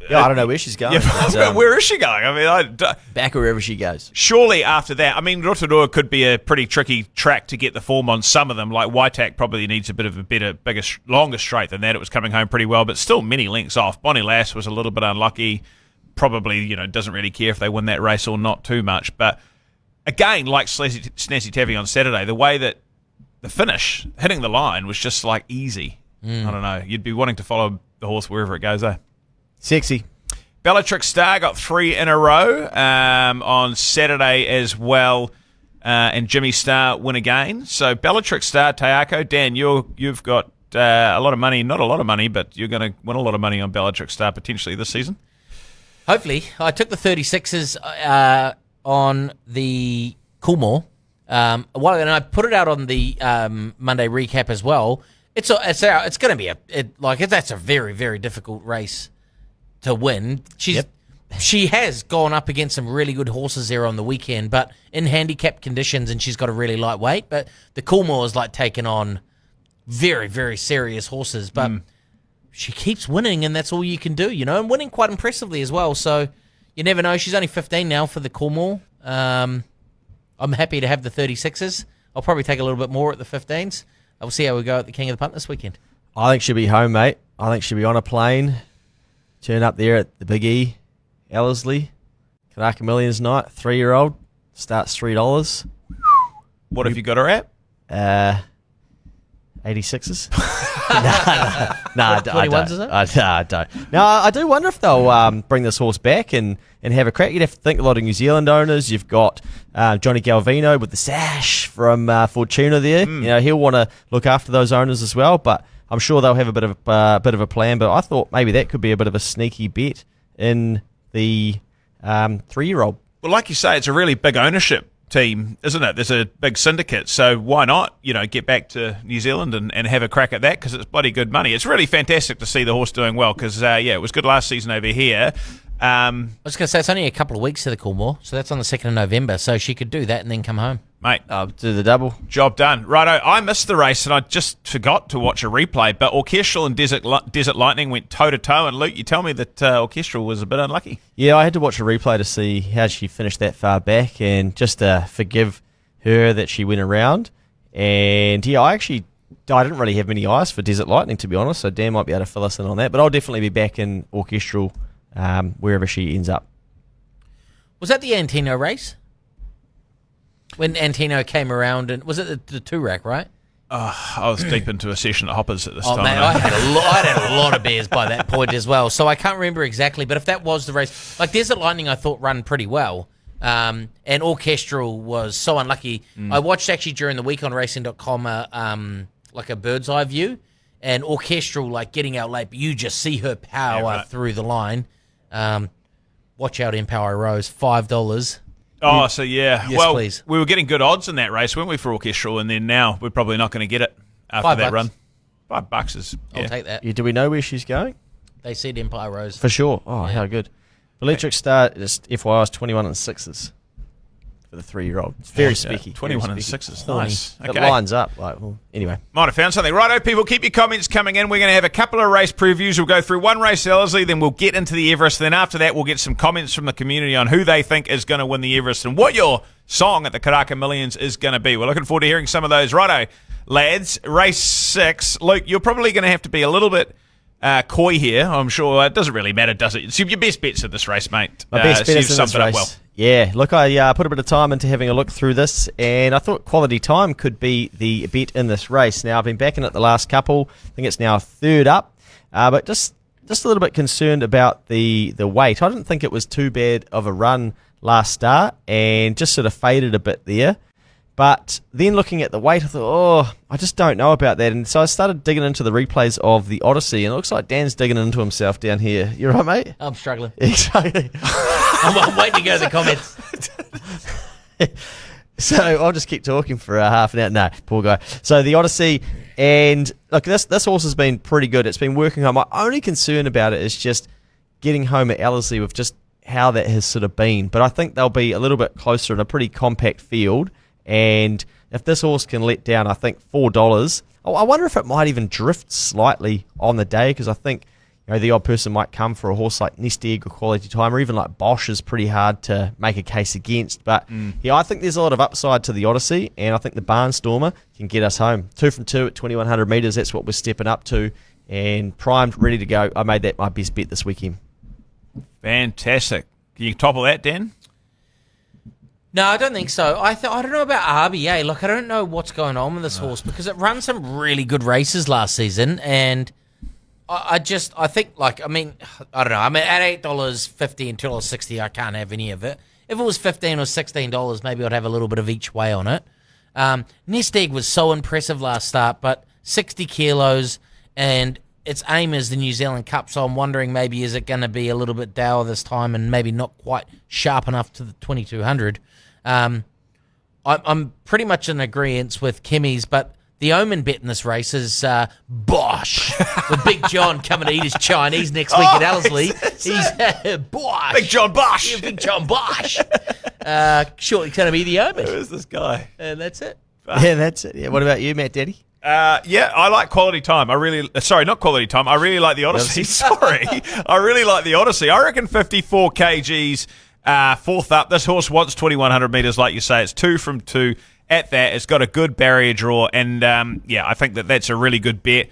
Yeah, I don't know where she's going. Yeah, But, where is she going? I mean, back wherever she goes. surely after that, I mean, Rotorua could be a pretty tricky track to get the form on some of them. Like Waitak probably needs a bit of a bigger, longer straight than that. It was coming home pretty well, but still many lengths off. Bonnie Lass was a little bit unlucky. Probably, doesn't really care if they win that race or not too much. But again, like Snazzy Taffy on Saturday, the way that the finish, hitting the line, was just like easy. I don't know. You'd be wanting to follow the horse wherever it goes, eh? Sexy. Bellatrix Star got 3 in a row on Saturday as well, and Jimmy Star win again. So Bellatrix Star, Tayako, Dan, you've got a lot of money, not a lot of money, but you're going to win a lot of money on Bellatrix Star potentially this season. Hopefully. I took the 36s on the Coolmore a while ago, and I put it out on the Monday recap as well. It's going to be that's a very, very difficult race to win. She has gone up against some really good horses there on the weekend, but in handicapped conditions, and she's got a really light weight. But the Coolmore is like taking on very, very serious horses. But she keeps winning, and that's all you can do, and winning quite impressively as well. So you never know. She's only 15 now for the Coolmore. I'm happy to have the 36s. I'll probably take a little bit more at the 15s. We'll see how we go at the King of the Punt this weekend. I think she'll be home, mate. I think she'll be on a plane, turn up there at the Big E, Ellerslie, Karaka Millions night, 3-year-old, starts $3. What have you got her at? 86s. No, I 21s, is it? I don't. No, I do wonder if they'll bring this horse back and have a crack. You'd have to think a lot of New Zealand owners. You've got Johnny Galvino with the sash from Fortuna there. You know, he'll want to look after those owners as well, but I'm sure they'll have a bit of a plan. But I thought maybe that could be a bit of a sneaky bet in the 3-year-old. Well, like you say, it's a really big ownership team, isn't it? There's a big syndicate, so why not, get back to New Zealand and have a crack at that, because it's bloody good money. It's really fantastic to see the horse doing well, because, it was good last season over here. I was going to say, it's only a couple of weeks to the Coolmore, so that's on the 2nd of November, so she could do that and then come home. Mate, I'll do the double. job done. Righto, I missed the race and I just forgot to watch a replay, but Orchestral and Desert Lightning went toe-to-toe, and Luke, you tell me that Orchestral was a bit unlucky. Yeah, I had to watch a replay to see how she finished that far back, and just to forgive her that she went around. And yeah, I didn't really have many eyes for Desert Lightning, to be honest, so Dan might be able to fill us in on that, but I'll definitely be back in Orchestral wherever she ends up. Was that the Antino race? When Antino came around, and was it the 2-rack, right? I was deep into a session at Hoppers at this time. Man, I'd had a lot of beers by that point as well, so I can't remember exactly, but if that was the race, like Desert Lightning I thought run pretty well, and Orchestral was so unlucky. I watched actually during the week on racing.com like a bird's eye view, and Orchestral like getting out late, but you just see her power through the line. Watch out, Empower Rose, $5. Oh, so yeah. Yes, well, please. We were getting good odds in that race, weren't we, for Orchestral? And then now we're probably not going to get it after that run. $5 is. Yeah. I'll take that. Yeah, do we know where she's going? They said Empire Rose. For sure. Oh, how good. Electric Star, just FYI, is 21 and 6s for the 3-year-old. It's very speaky. 21 and 6s. Nice. It Okay. lines up. Anyway. Might have found something. Righto, people, keep your comments coming in. We're going to have a couple of race previews. We'll go through one race, Ellerslie, then we'll get into the Everest. Then after that, we'll get some comments from the community on who they think is going to win the Everest and what your song at the Karaka Millions is going to be. We're looking forward to hearing some of those. Righto, lads, race 6. Luke, you're probably going to have to be a little bit coy here. I'm sure it doesn't really matter, does it? It's your best bets at this race, mate. My best bet you've is in summed this it up race. well. Yeah, look, I put a bit of time into having a look through this, and I thought Quality Time could be the bet in this race. Now, I've been backing it the last couple. I think it's now 3rd up, but just a little bit concerned about the weight. I didn't think it was too bad of a run last start, and just sort of faded a bit there. But then looking at the weight, I thought, I just don't know about that. And so I started digging into the replays of the Odyssey, and it looks like Dan's digging into himself down here. You right, mate? I'm struggling. Exactly. I'm waiting to go to the comments. So I'll just keep talking for half an hour. No, poor guy. So the Odyssey, and look, this horse has been pretty good. It's been working home. My only concern about it is just getting home at Ellerslie with just how that has sort of been. But I think they'll be a little bit closer in a pretty compact field. And if this horse can let down, I think $4. I wonder if it might even drift slightly on the day, because I think the odd person might come for a horse like Nest Egg or Quality Time, or even like Bosch is pretty hard to make a case against. But I think there's a lot of upside to the Odyssey, and I think the Barnstormer can get us home. 2 from 2 at 2,100 metres. That's what we're stepping up to, and primed, ready to go. I made that my best bet this weekend. Fantastic. Can you topple that, Dan? No, I don't think so. I don't know about RBA. Look, I don't know what's going on with this horse, because it ran some really good races last season, and I think, I don't know. I mean, at $8.50 and $2.60, I can't have any of it. If it was $15 or $16, maybe I'd have a little bit of each way on it. Nest Egg was so impressive last start, but 60 kilos, and its aim is the New Zealand Cup, so I'm wondering maybe is it going to be a little bit dour this time and maybe not quite sharp enough to the 2,200. I'm pretty much in agreement with Kimmy's, but the Omen bet in this race is Bosch, with Big John coming to eat his Chinese next week at Ellerslie. He's Bosch. Big John Bosch. Yeah, Big John Bosch. Shortly going to be the Omen. Who is this guy? And that's it. Yeah, that's it. Yeah. What about you, Matt Daddy? I like Quality Time. Not Quality Time. I really like the Odyssey. Sorry. I really like the Odyssey. I reckon 54 kgs. Fourth up, this horse wants 2,100 metres, like you say. It's 2 from 2 at that. It's got a good barrier draw, and I think that's a really good bet.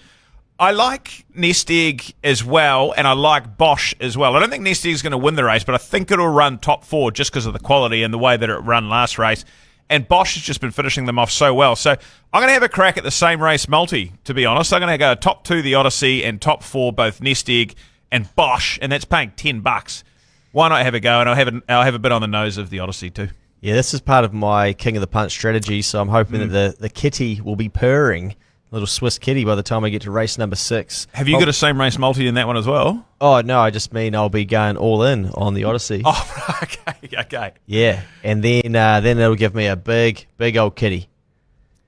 I like Nest Egg as well, and I like Bosch as well. I don't think Nest Egg is going to win the race, but I think it'll run top 4 just because of the quality and the way that it ran last race. And Bosch has just been finishing them off so well. So I'm going to have a crack at the same race multi, to be honest. I'm going to go top 2, the Odyssey, and top 4, both Nest Egg and Bosch, and that's paying $10. Why not have a go? And I'll have a bit on the nose of the Odyssey too. Yeah, this is part of my King of the Punt strategy, so I'm hoping that the kitty will be purring, little Swiss kitty, by the time I get to race number 6. Have you got a same race multi in that one as well? Oh, no, I just mean I'll be going all in on the Odyssey. Oh, okay. Yeah, and then it'll give me a big old kitty.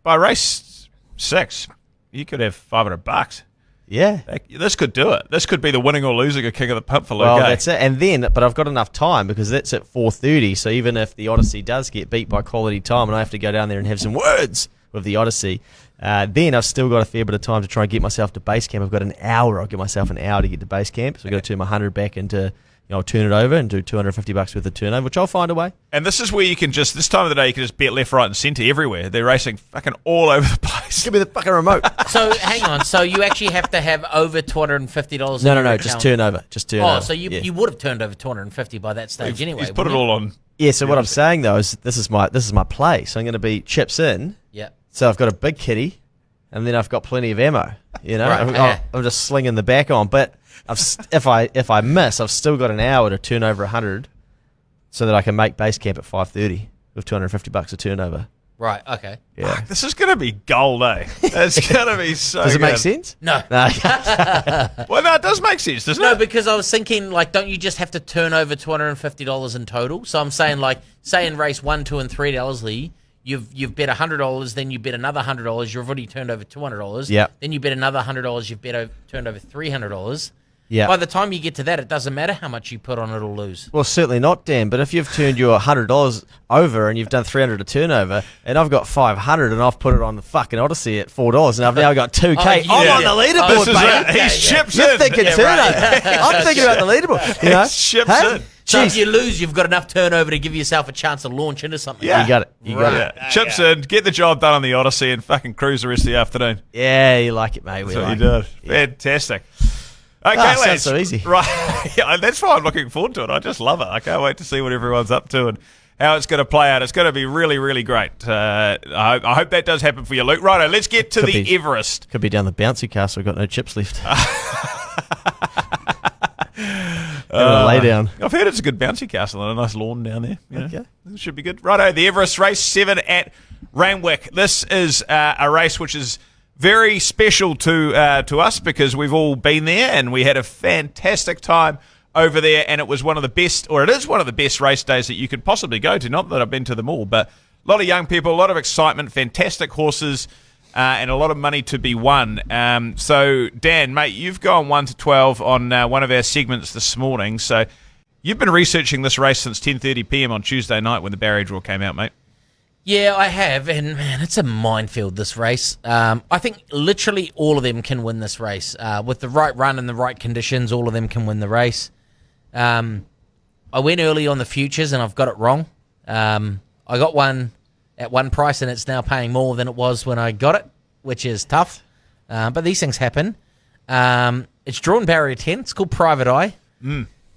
By race 6, you could have $500. Yeah. This could do it. This could be the winning or losing a King of the Punt for Luke. Well, that's it. And then, but I've got enough time because that's at 4:30. So even if the Odyssey does get beat by quality time and I have to go down there and have some words with the Odyssey, then I've still got a fair bit of time to try and get myself to base camp. I've got an hour. I'll give myself an hour to get to base camp. So I've got to turn my 100 back into, I'll turn it over and do $250 worth of turnover, which I'll find a way. And this is where you can just, this time of the day, you can just bet left, right, and centre everywhere. They're racing fucking all over the place. Give me the fucking remote. So hang on. So you actually have to have over $250. No. Just turnover. Oh, so you would have turned over 250 by that stage anyway. He's put it all on. Yeah. So what I'm saying though is this is my play. So I'm going to be chips in. Yeah. So I've got a big kitty, and then I've got plenty of ammo. Right, I'm just slinging the back on, but if I miss, I've still got an hour to turn over 100, so that I can make base camp at 5:30 with $250 a turnover. Right. Okay. Yeah. Fuck, this is going to be gold, eh? It's going to be so Does it make good. sense? No. No. Well, no, it does make sense, doesn't No, it? because I was thinking, like, don't you just have to turn over $250 in total? So I'm saying, like, say in race 1, 2, and 3 at Ellerslie, you've bet $100, then you bet another $100, you've already turned over $200. Yep. Then you bet another $100, you've turned over $300. Yeah. By the time you get to that, it doesn't matter how much you put on, it'll lose. Well, certainly not, Dan. But if you've turned your $100 over and you've done 300 a turnover, and I've got 500 and I've put it on the fucking Odyssey at $4, and I've now got 2K. I'm on the leaderboard, This is baby. it. He's chips You're in. thinking turnover. I'm thinking about the leaderboard. You know? He's chips Hey? in. So if Jeez. you lose, you've got enough turnover to give yourself a chance to launch into something. Yeah. You got it. You got Right. it. Yeah. Chips in, get the job done on the Odyssey, and fucking cruise the rest of the afternoon. Yeah, you like it, mate. We That's what like you it. did. Fantastic. Okay, sounds lads. so easy. Right. Yeah, that's why I'm looking forward to it. I just love it. I can't wait to see what everyone's up to and how it's going to play out. It's going to be really, really great. I hope that does happen for you, Luke. Righto, let's get to Could the be. Everest. Could be down the bouncy castle. We've got no chips left. Lay down. I've heard it's a good bouncy castle and a nice lawn down there. You know. Okay. It should be good. Righto, the Everest race 7 at Randwick. This is a race which is very special to us because we've all been there and we had a fantastic time over there, and it was one of the best, or it is one of the best race days that you could possibly go to. Not that I've been to them all, but a lot of young people, a lot of excitement, fantastic horses, and a lot of money to be won. So, Dan, mate, you've gone 1 to 12 on one of our segments this morning. So you've been researching this race since 10:30 p.m. on Tuesday night when the barrier draw came out, mate. Yeah, I have, and man, it's a minefield, this race. I think literally all of them can win this race. With the right run and the right conditions, all of them can win the race. I went early on the futures, and I've got it wrong. I got one at one price, and it's now paying more than it was when I got it, which is tough. But these things happen. It's drawn barrier 10. It's called Private Eye.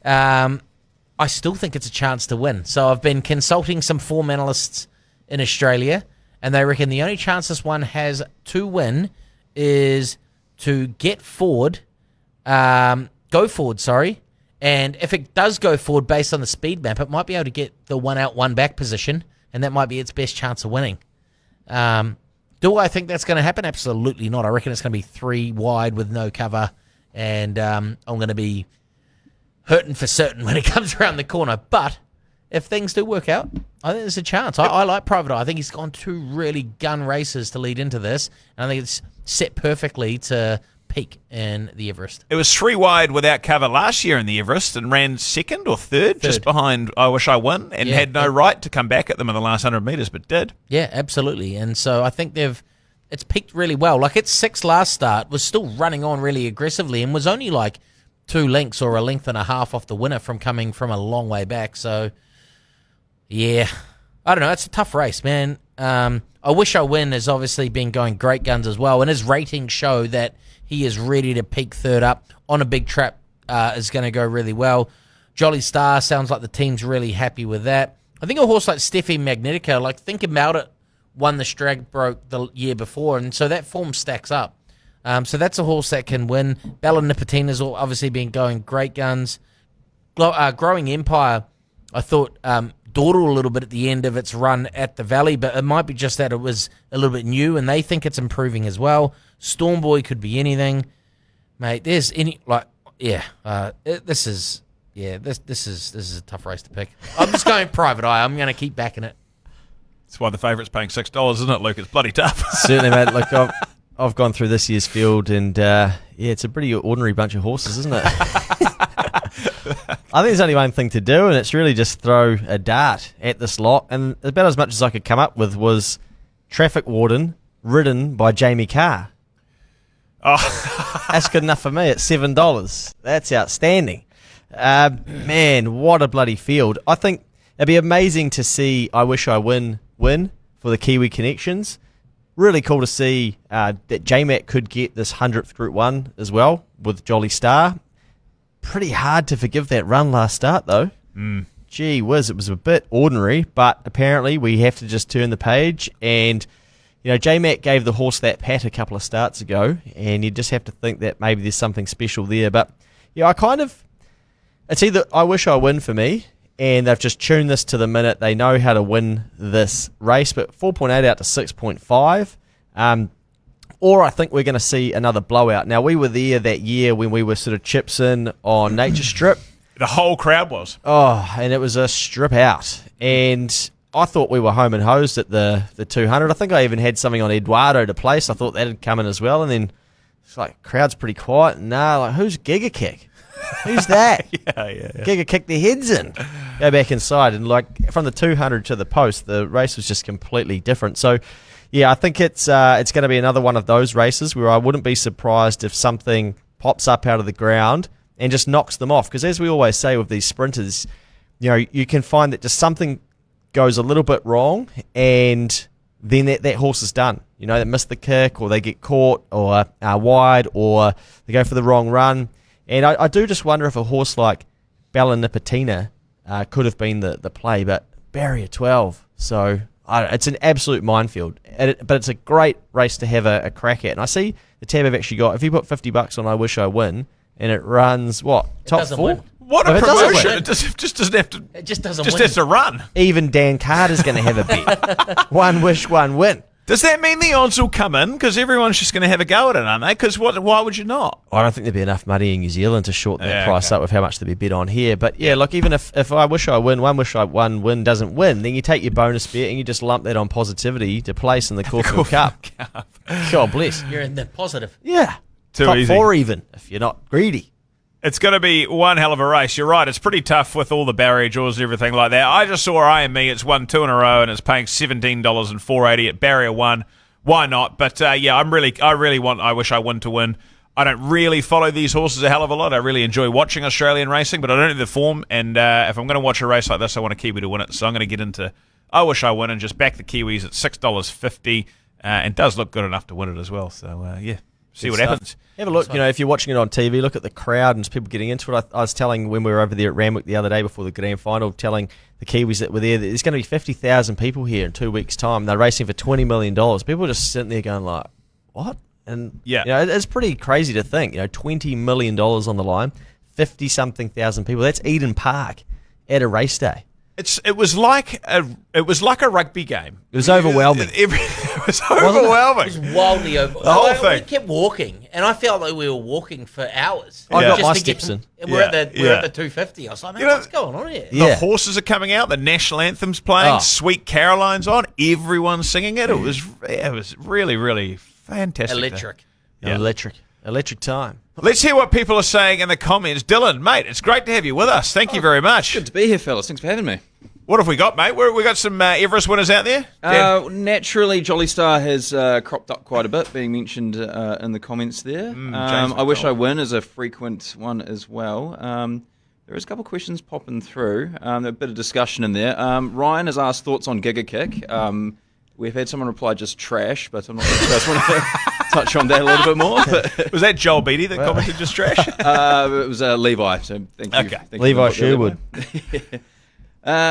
I still think it's a chance to win. So I've been consulting some form analysts in Australia, and they reckon the only chance this one has to win is to get forward, go forward, sorry. And if it does go forward based on the speed map, it might be able to get the one out, one back position, and that might be its best chance of winning. Do I think that's going to happen? Absolutely not. I reckon it's going to be 3 wide with no cover, and I'm going to be hurting for certain when it comes around the corner. But if things do work out, I think there's a chance. I like Private Eye. I think he's gone 2 really gun races to lead into this, and I think it's set perfectly to peak in the Everest. It was 3 wide without cover last year in the Everest and ran second or third, just behind I Wish I Won, and had no right to come back at them in the last 100 metres, but did. Yeah, absolutely. And so I think it's peaked really well. Like its 6th last start was still running on really aggressively and was only like 2 lengths or a length and a half off the winner from coming from a long way back. So Yeah. I don't know. It's a tough race, man. I Wish I Win has obviously been going great guns as well, and his ratings show that he is ready to peak third up on a big trap. Is going to go really well. Jolly Star sounds like the team's really happy with that. I think a horse like Steffi Magnetica, like think about it, won the Stradbroke the year before, and so that form stacks up. So that's a horse that can win. Bella Nipotina's obviously been going great guns. Growing Empire, I thought dawdled a little bit at the end of its run at the Valley, but it might be just that it was a little bit new, and they think it's improving as well. Stormboy could be anything, mate. There's any this is a tough race to pick. I'm just going Private Eye. I'm going to keep backing it. That's why the favourite's paying $6, isn't it, Luke? It's bloody tough. Certainly, mate. Look, I've gone through this year's field, and it's a pretty ordinary bunch of horses, isn't it? I think there's only one thing to do, and it's really just throw a dart at this lot. And about as much as I could come up with was Traffic Warden ridden by Jamie Carr. Oh. That's good enough for me at $7. That's outstanding. Man, what a bloody field. I think it'd be amazing to see I Wish I Win for the Kiwi connections. Really cool to see that JMac could get this 100th Group 1 as well with Jolly Star. Pretty hard to forgive that run last start, though. Gee whiz, it was a bit ordinary, but apparently we have to just turn the page. And, JMac gave the horse that pat a couple of starts ago, and you just have to think that maybe there's something special there. But, it's either I Wish I Win for me, and they've just tuned this to the minute. They know how to win this race, but 4.8 out to 6.5. Or I think we're going to see another blowout. Now, we were there that year when we were sort of chips in on Nature Strip. The whole crowd was. Oh, and it was a strip out. And I thought we were home and hosed at the 200. I think I even had something on Eduardo to place. I thought that had come in as well. And then it's like, crowd's pretty quiet. Nah, like, who's Giga Kick? Who's that? Yeah. Giga Kick their heads in. Go back inside. And like from the 200 to the post, the race was just completely different. So, yeah, I think it's going to be another one of those races where I wouldn't be surprised if something pops up out of the ground and just knocks them off. Because as we always say with these sprinters, you can find that just something goes a little bit wrong and then that horse is done. They miss the kick or they get caught or wide or they go for the wrong run. And I do just wonder if a horse like Bella Nipotina could have been the play, but barrier 12. So it's an absolute minefield. But it's a great race to have a crack at. And I see the tab I've actually got. If you put $50 on I Wish I Win, and it runs, top 4? Win. What a promotion. It just doesn't have to. It just doesn't just win. has to run. Even Dan Carter's going to have a bet. One wish, one win. Does that mean the odds will come in? Because everyone's just going to have a go at it, aren't they? Because why would you not? I don't think there'd be enough money in New Zealand to shorten that price up with how much there'd be bet on here. But yeah, look, even if I Wish I Win, one wish I win doesn't win, then you take your bonus bet and you just lump that on positivity to place in the Caulfield Cup. God bless. You're in the positive. Yeah. Too Top easy. 4 even, if you're not greedy. It's going to be one hell of a race. You're right. It's pretty tough with all the barrier draws and everything like that. I just saw IME. It's won 2 in a row and it's paying $17.480 at barrier 1. Why not? But I really want I Wish I Win to win. I don't really follow these horses a hell of a lot. I really enjoy watching Australian racing, but I don't have the form. And if I'm going to watch a race like this, I want a Kiwi to win it. So I'm going to get into I Wish I Win and just back the Kiwis at $6.50. And does look good enough to win it as well. So see what happens. Have a look, if you're watching it on TV, look at the crowd and people getting into it. I was telling when we were over there at Randwick the other day before the grand final, telling the Kiwis that were there, that there's going to be 50,000 people here in 2 weeks' time. They're racing for $20 million. People are just sitting there going like, what? And it's pretty crazy to think, $20 million on the line, 50-something thousand people. That's Eden Park at a race day. It was like a rugby game. It was overwhelming. It was overwhelming. It was wildly overwhelming. The whole thing. We kept walking, and I felt like we were walking for hours. I got my Just to get- steps in. We're at the 250. I was like, man, what's going on here? The horses are coming out. The national anthem's playing. Sweet Caroline's on. Everyone's singing it. It was really, really fantastic. Electric. Electric time. Let's hear what people are saying in the comments. Dylan, mate, it's great to have you with us. Thank you very much. Good to be here, fellas. Thanks for having me. What have we got, mate? We got some Everest winners out there? Naturally, Jolly Star has cropped up quite a bit, being mentioned in the comments there. I Wish I Win is a frequent one as well. There is a couple of questions popping through. A bit of discussion in there. Ryan has asked thoughts on Giga Kick. We've had someone reply just trash, but I'm not sure. I just want to touch on that a little bit more. But, Was that Joel Beatty that commented just trash? it was Levi, so thank you. Okay. Thank you Levi for putting Sherwood.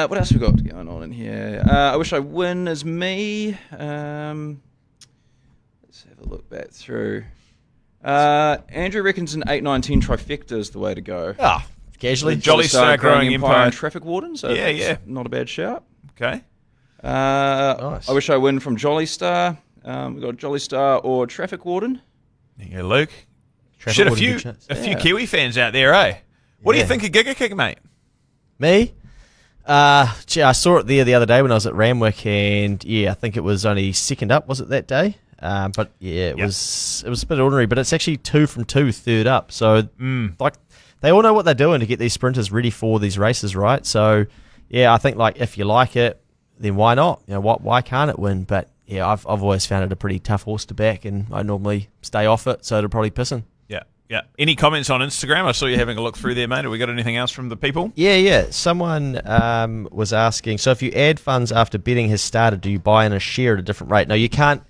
What else we got going on in here? I wish I win as me. Let's have a look back through. Andrew reckons an 8, 9, 10 trifecta is the way to go. Ah, casually. Jolly Star, Growing Empire, and Traffic Warden. So that's not a bad shout. Okay. Nice. I wish I win from Jolly Star. We've got Jolly Star or Traffic Warden. There you go, Luke. Traffic Shit, a Warden, few good chance. Kiwi fans out there, eh? What do you Yeah. think of Giga Kick, mate? Me? I saw it there the other day when I was at Ramwick, and I think it was only second up, was it that day? But it was a bit ordinary, but it's actually 2 from 2, third up. So like they all know what they're doing to get these sprinters ready for these races, right? So I think like if you like it, then why not? Why can't it win? But I've always found it a pretty tough horse to back, and I normally stay off it, so it'll probably piss in. Yeah. Any comments on Instagram? I saw you having a look through there, mate. Have we got anything else from the people? Yeah. Someone was asking, so if you add funds after betting has started, do you buy in a share at a different rate? No, you can't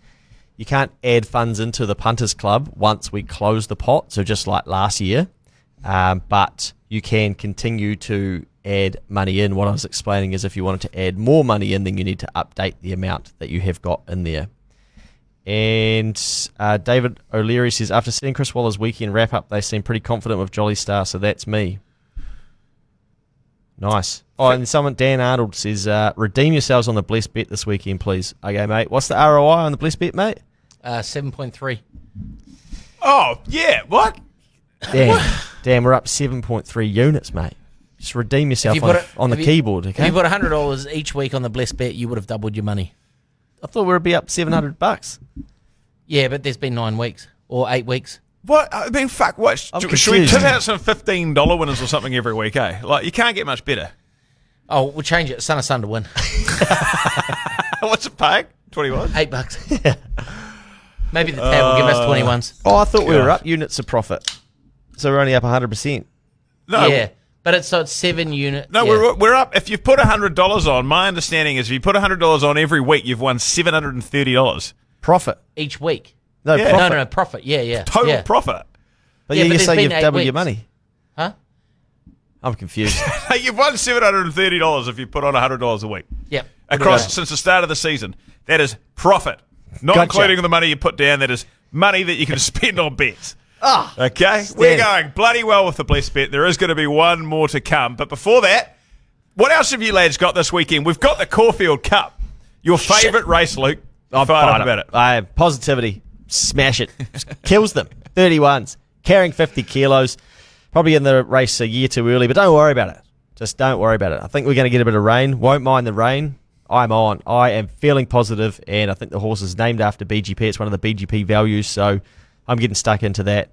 add funds into the Punters Club once we close the pot, so just like last year. But you can continue to add money in. What I was explaining is if you wanted to add more money in, then you need to update the amount that you have got in there. And David O'Leary says, after seeing Chris Waller's weekend wrap-up, they seem pretty confident with Jolly Star, so that's me. Nice. Oh, and Dan Arnold says, redeem yourselves on the Blessed Bet this weekend, please. Okay, mate. What's the ROI on the Blessed Bet, mate? 7.3. Oh, yeah. What? Damn, we're up 7.3 units, mate. Just redeem yourself on the keyboard, okay? If you put $100 each week on the Blessed Bet, you would have doubled your money. I thought we would be up $700. Yeah, but there's been 9 weeks or 8 weeks. What? I mean, fuck, what? I'm Should we confused. tip out some $15 winners or something every week, eh? Like, you can't get much better. Oh, we'll change it. Son of Sun to win. What's it paying? 21? $8. Maybe the tab will give us 21s. Oh, I thought we were God. up units of profit. So we're only up 100%. No. Yeah, but it's 7 units. No, we're up. If you've put $100 on, my understanding is if you put $100 on every week, you've won $730. Profit. each week. No, Yeah. profit. No, profit. Yeah. Total yeah. profit. But Yeah, you but just there's say you've been 8 doubled your weeks. money. Huh? I'm confused. You've won $730 if you put on $100 a week. Yep. Across since the start of the season. That is profit. Not Gotcha. including the money you put down. That is money that you can spend on bets. Ah, Okay? stand We're it. going bloody well with the Blessed Bet. There is going to be one more to come. But before that, what else have you lads got this weekend? We've got the Caulfield Cup. Your favourite race, Luke. I'm fired up fired about it. I positivity. Smash it. Just kills them. 31s. Carrying 50 kilos. Probably in the race a year too early, but don't worry about it. Just don't worry about it. I think we're going to get a bit of rain. Won't mind the rain. I'm on. I am feeling positive, and I think the horse is named after BGP. It's one of the BGP values, so I'm getting stuck into that.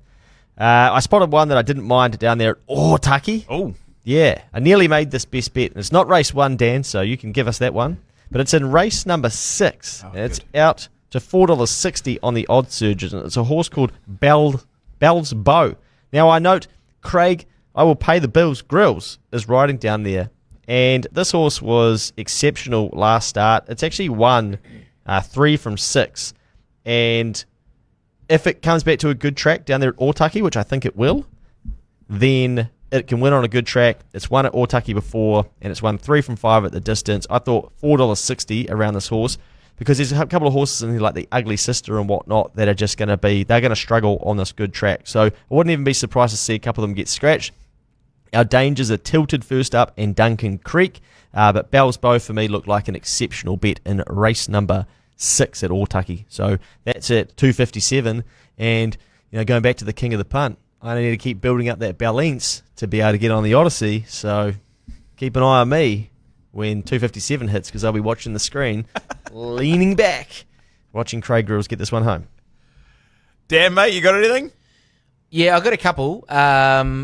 I spotted one that I didn't mind down there at Otaki. Oh, Yeah, I nearly made this best bet. And it's not race 1, Dan, so you can give us that one. But it's in race number 6. Oh, and it's good. out to $4.60 on the odds surges. And it's a horse called Bell's Bow. Now, I note Craig, I will pay the bills, Grills, is riding down there. And this horse was exceptional last start. It's actually won 3 from 6. And if it comes back to a good track down there at Otaki, which I think it will, then it can win on a good track. It's won at Otaki before, and it's won 3 from 5 at the distance. I thought $4.60 around this horse, because there's a couple of horses in here like the Ugly Sister and whatnot that are just going to they're going to struggle on this good track. So I wouldn't even be surprised to see a couple of them get scratched. Our dangers are Tilted first up and Duncan Creek, but Bell's Bow for me looked like an exceptional bet in race number 6 at Otaki. So that's at $2.57, and going back to the king of the punt, I need to keep building up that balance to be able to get on the Odyssey. So keep an eye on me when $2.57 hits, because I'll be watching the screen, leaning back, watching Craig Grills get this one home. damn, mate, you got anything? Yeah, I got a couple.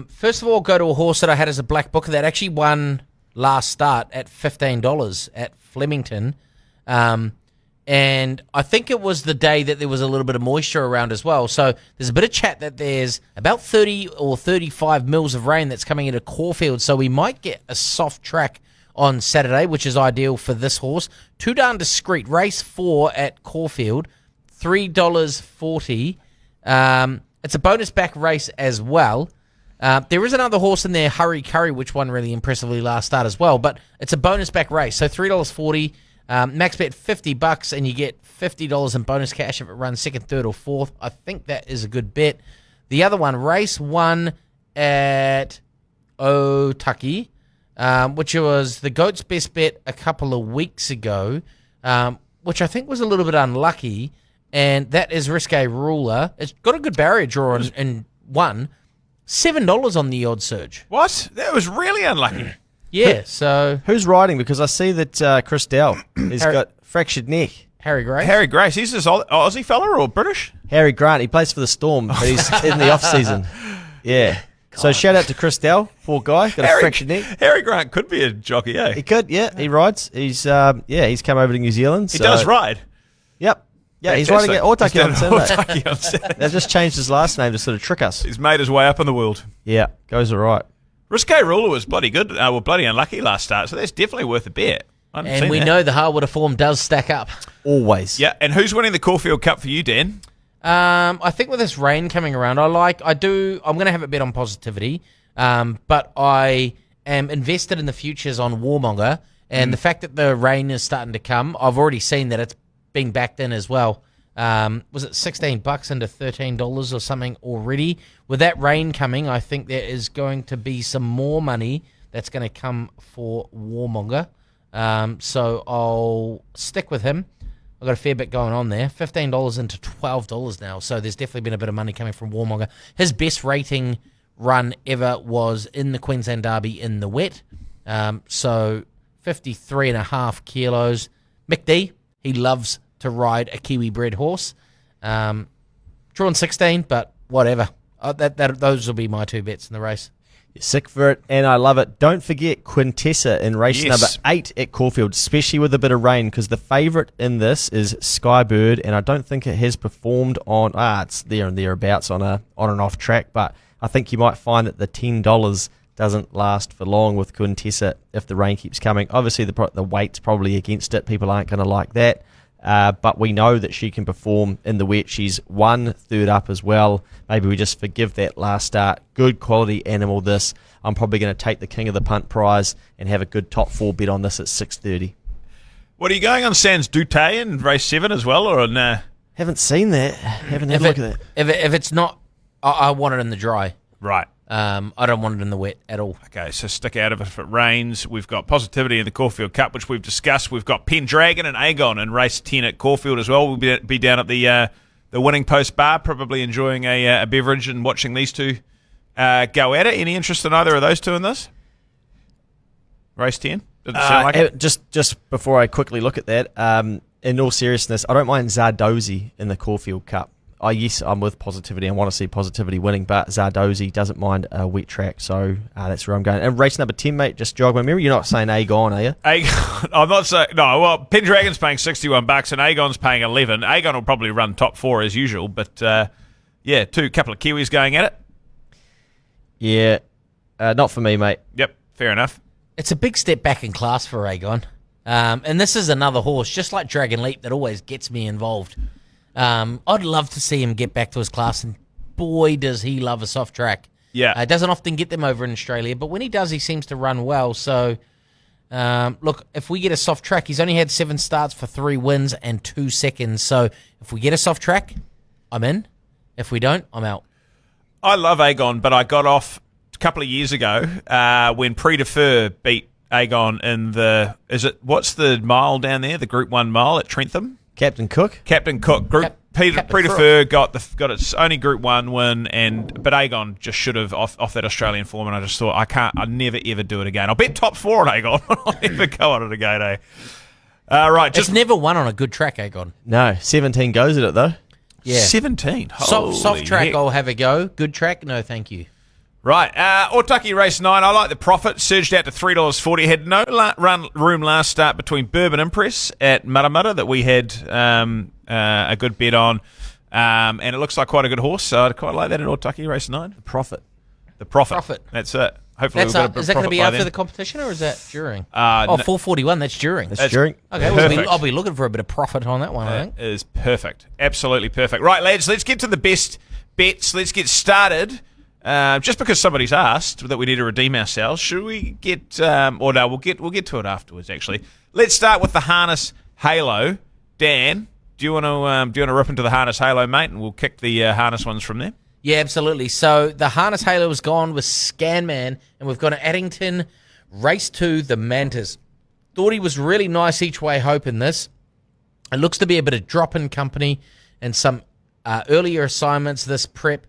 First of all, go to a horse that I had as a black booker that actually won last start at $15 at Flemington. And And I think it was the day that there was a little bit of moisture around as well. So there's a bit of chat that there's about 30 or 35 mils of rain that's coming into Caulfield. So we might get a soft track on Saturday, which is ideal for this horse. Too darn discreet. Race 4 at Caulfield, $3.40. It's a bonus back race as well. There is another horse in there, Hurry Curry, which won really impressively last start as well. But it's a bonus back race. So $3.40. Max bet $50 and you get $50 in bonus cash if it runs second, third, or fourth. I think that is a good bet. The other one, race 1 at Otaki, which was the Goat's best bet a couple of weeks ago, which I think was a little bit unlucky, and that is Risque Ruler. It's got a good barrier draw and won. $7 on the odd surge. What? That was really unlucky. Yeah, so Who's riding? Because I see that Chris Dell has got fractured neck. Harry Grace. Harry Grace, he's this Aussie fella or British? Harry Grant, he plays for the Storm, but he's in the off season. Yeah. So shout out to Chris Dell, poor guy, got a fractured neck. Harry Grant could be a jockey, eh? He could, yeah. He rides. He's he's come over to New Zealand. He does ride. Yep. Yeah, he's Fantastic. riding at Otaki on Saturday. Otaki on Saturday. They've just changed his last name to sort of trick us. He's made his way up in the world. Yeah, goes all right. Risque Ruler was bloody good, bloody unlucky last start, so that's definitely worth a bet. And we know the Harwood form does stack up. Always. Yeah, and who's winning the Caulfield Cup for you, Dan? I think with this rain coming around, I'm going to have a bet on Positivity, but I am invested in the futures on Warmonger, and the fact that the rain is starting to come, I've already seen that it's being backed in as well. Was it $16 into $13 or something already? With that rain coming, I think there is going to be some more money that's going to come for Warmonger. So I'll stick with him. I've got a fair bit going on there. $15 into $12 now. So there's definitely been a bit of money coming from Warmonger. His best rating run ever was in the Queensland Derby in the wet. So 53.5 kilos. Mick D, he loves to ride a Kiwi-bred horse. Drawn 16, but whatever. Those will be my two bets in the race. You're sick for it, and I love it. Don't forget Quintessa in race number 8 at Caulfield, especially with a bit of rain, because the favourite in this is Skybird, and I don't think it has performed on... it's there and thereabouts on and off track, but I think you might find that the $10 doesn't last for long with Quintessa if the rain keeps coming. Obviously, the weight's probably against it. People aren't going to like that. But we know that she can perform in the wet. She's 1/3 up as well. Maybe we just forgive that last start. Good quality animal this. I'm probably going to take the King of the Punt prize and have a good top 4 bet on this at 6:30. What are you going on Sans Dute in race 7 as well, or nah? Haven't seen that. Haven't had a look at that. If it's not, I want it in the dry. Right. I don't want it in the wet at all. Okay, so stick out of it if it rains. We've got Positivity in the Caulfield Cup, which we've discussed. We've got Pendragon and Agon in race 10 at Caulfield as well. We'll be down at the Winning Post bar, probably enjoying a beverage and watching these two go at it. Any interest in either of those two in this? Race 10? Doesn't sound like it. Just before I quickly look at that, in all seriousness, I don't mind Zardozi in the Caulfield Cup. Yes, I'm with Positivity. I want to see Positivity winning, but Zardozi doesn't mind a wet track, so that's where I'm going. And race number 10, mate, just jog my memory. You're not saying Agon, are you? Agon, I'm not saying... No, well, Pendragon's paying $61 and Agon's paying $11. Agon will probably run top 4 as usual, but couple of Kiwis going at it. Yeah, not for me, mate. Yep, fair enough. It's a big step back in class for Agon. And this is another horse, just like Dragon Leap, that always gets me involved. I'd love to see him get back to his class, and boy, does he love a soft track. Yeah. Doesn't often get them over in Australia, but when he does, he seems to run well. So, look, if we get a soft track, he's only had 7 starts for 3 wins and 2 seconds. So, if we get a soft track, I'm in. If we don't, I'm out. I love Agon, but I got off a couple of years ago when Prix de Fur beat Agon in what's the mile down there, the Group 1 mile at Trentham? Captain Cook? Captain Cook. Prix de Fur got its only Group 1 win, but Agon just should have off that Australian form, and I just thought, I'll never ever do it again. I'll bet top 4 on Agon, but I'll never go on it again, eh? Right. It's never won on a good track, Agon. No, 17 goes at it, though. Yeah. 17? Soft track, heck. I'll have a go. Good track, no thank you. Right, Otaki race 9. I like the profit. Surged out to $3.40. Had no room last start between Bourbon Impress at Maramata that we had a good bet on. And it looks like quite a good horse, so I'd quite like that in Otaki race 9. The profit. The profit. That's it. Hopefully we've got a bit Is that going to profit be by after then. the competition, or is that during? 441, that's during. That's during. Okay, Perfect. I'll be looking for a bit of profit on that one, I think. That is perfect. Absolutely perfect. Right, lads, let's get to the best bets. Let's get started. Just because somebody's asked that we need to redeem ourselves, should we get? Or no, we'll get to it afterwards. Actually, let's start with the harness halo. Dan, do you want to rip into the harness halo, mate, and we'll kick the harness ones from there? Yeah, absolutely. So the harness halo has gone with Scanman, and we've got an Addington race 2, the Mantis. Thought he was really nice each way hope in this. It looks to be a bit of drop-in company and some earlier assignments this prep.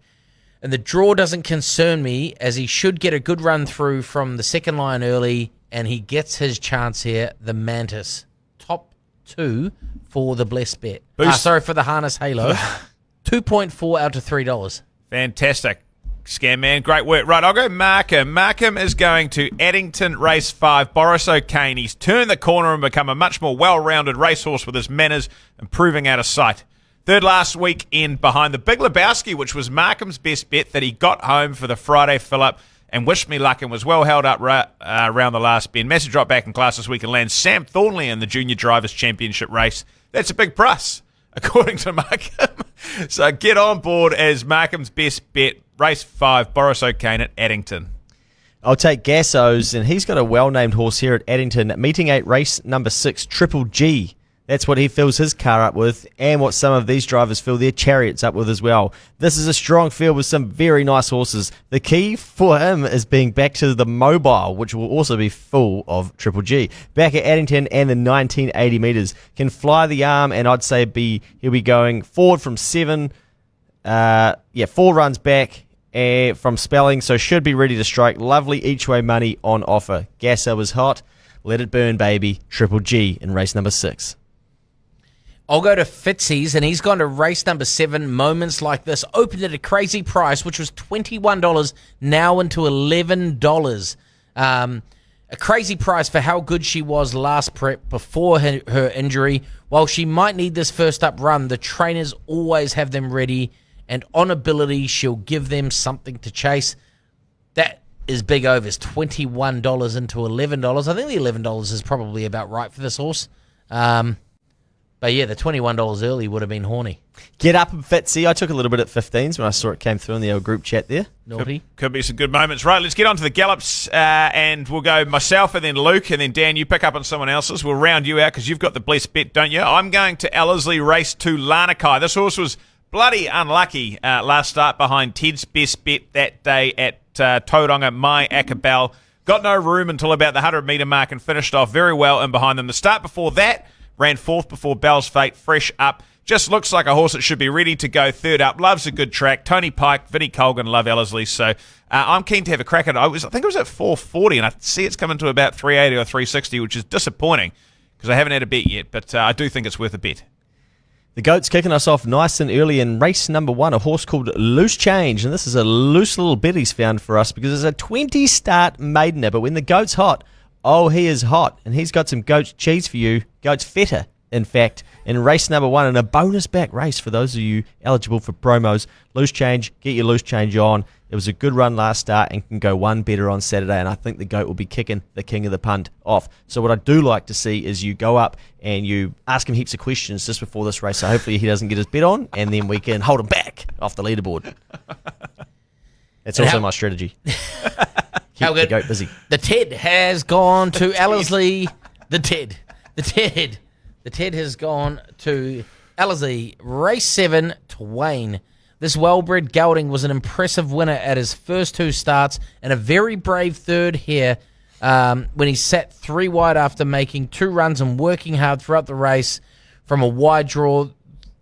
And the draw doesn't concern me, as he should get a good run through from the second line early, and he gets his chance here, the Mantis. Top 2 for the blessed bet. For the harness halo. 2.4 out to $3. Fantastic. Scam man, great work. Right, I'll go Markham. Markham is going to Addington Race 5, Boris O'Kane. He's turned the corner and become a much more well-rounded racehorse with his manners, improving out of sight. Third last week in behind the Big Lebowski, which was Markham's best bet that he got home for the Friday fill-up and wished me luck and was well held up around the last bend. Massive drop back in class this week and lands Sam Thornley in the Junior Drivers' Championship race. That's a big price, according to Markham. So get on board as Markham's best bet, race 5, Boris O'Kane at Addington. I'll take Gassos, and he's got a well-named horse here at Addington, meeting 8, race number 6, Triple G. That's what he fills his car up with, and what some of these drivers fill their chariots up with as well. This is a strong field with some very nice horses. The key for him is being back to the mobile, which will also be full of Triple G. Back at Addington and the 1980 metres. Can fly the arm, and I'd say he'll be going forward from 7. 4 runs back from Spelling, so should be ready to strike. Lovely each-way money on offer. Gasso is hot. Let it burn, baby. Triple G in race number 6. I'll go to Fitzy's, and he's gone to race number 7, Moments Like This. Opened at a crazy price, which was $21, now into $11. A crazy price for how good she was last prep before her injury. While she might need this first up run, the trainers always have them ready, and on ability, she'll give them something to chase. That is big overs, $21 into $11. I think the $11 is probably about right for this horse. But yeah, the $21 early would have been horny. Get up and Fitzy. I took a little bit at 15s when I saw it came through in the old group chat there. Naughty. Could be some good moments. Right, let's get on to the gallops, and we'll go myself and then Luke, and then Dan, you pick up on someone else's. We'll round you out because you've got the blessed bet, don't you? I'm going to Ellerslie race 2, Lanakai. This horse was bloody unlucky last start behind Ted's best bet that day at Tauranga, My Akabel. Got no room until about the 100-metre mark and finished off very well in behind them. The start before that, ran 4th before Bell's Fate, fresh up. Just looks like a horse that should be ready to go 3rd up. Loves a good track. Tony Pike, Vinnie Colgan love Ellerslie. So I'm keen to have a crack at it. I think it was at 440, and I see it's coming to about 380 or 360, which is disappointing because I haven't had a bet yet, but I do think it's worth a bet. The goat's kicking us off nice and early in race number 1, a horse called Loose Change. And this is a loose little bet he's found for us because it's a 20-start maidener. But when the goat's hot, oh, he is hot. And he's got some goat's cheese for you, goat's feta, in fact, in race number 1, and a bonus back race for those of you eligible for promos. Loose Change, get your Loose Change on. It was a good run last start and can go one better on Saturday, and I think the goat will be kicking the king of the punt off. So what I do like to see is you go up and you ask him heaps of questions just before this race, so hopefully he doesn't get his bet on, and then we can hold him back off the leaderboard. That's also my strategy. Keep the goat busy. The Ted has gone to Ellerslie. The Ted has gone to Ellerslie. Race 7, Twain. This well-bred gelding was an impressive winner at his first 2 starts and a very brave 3rd here when he sat 3 wide after making 2 runs and working hard throughout the race from a wide draw,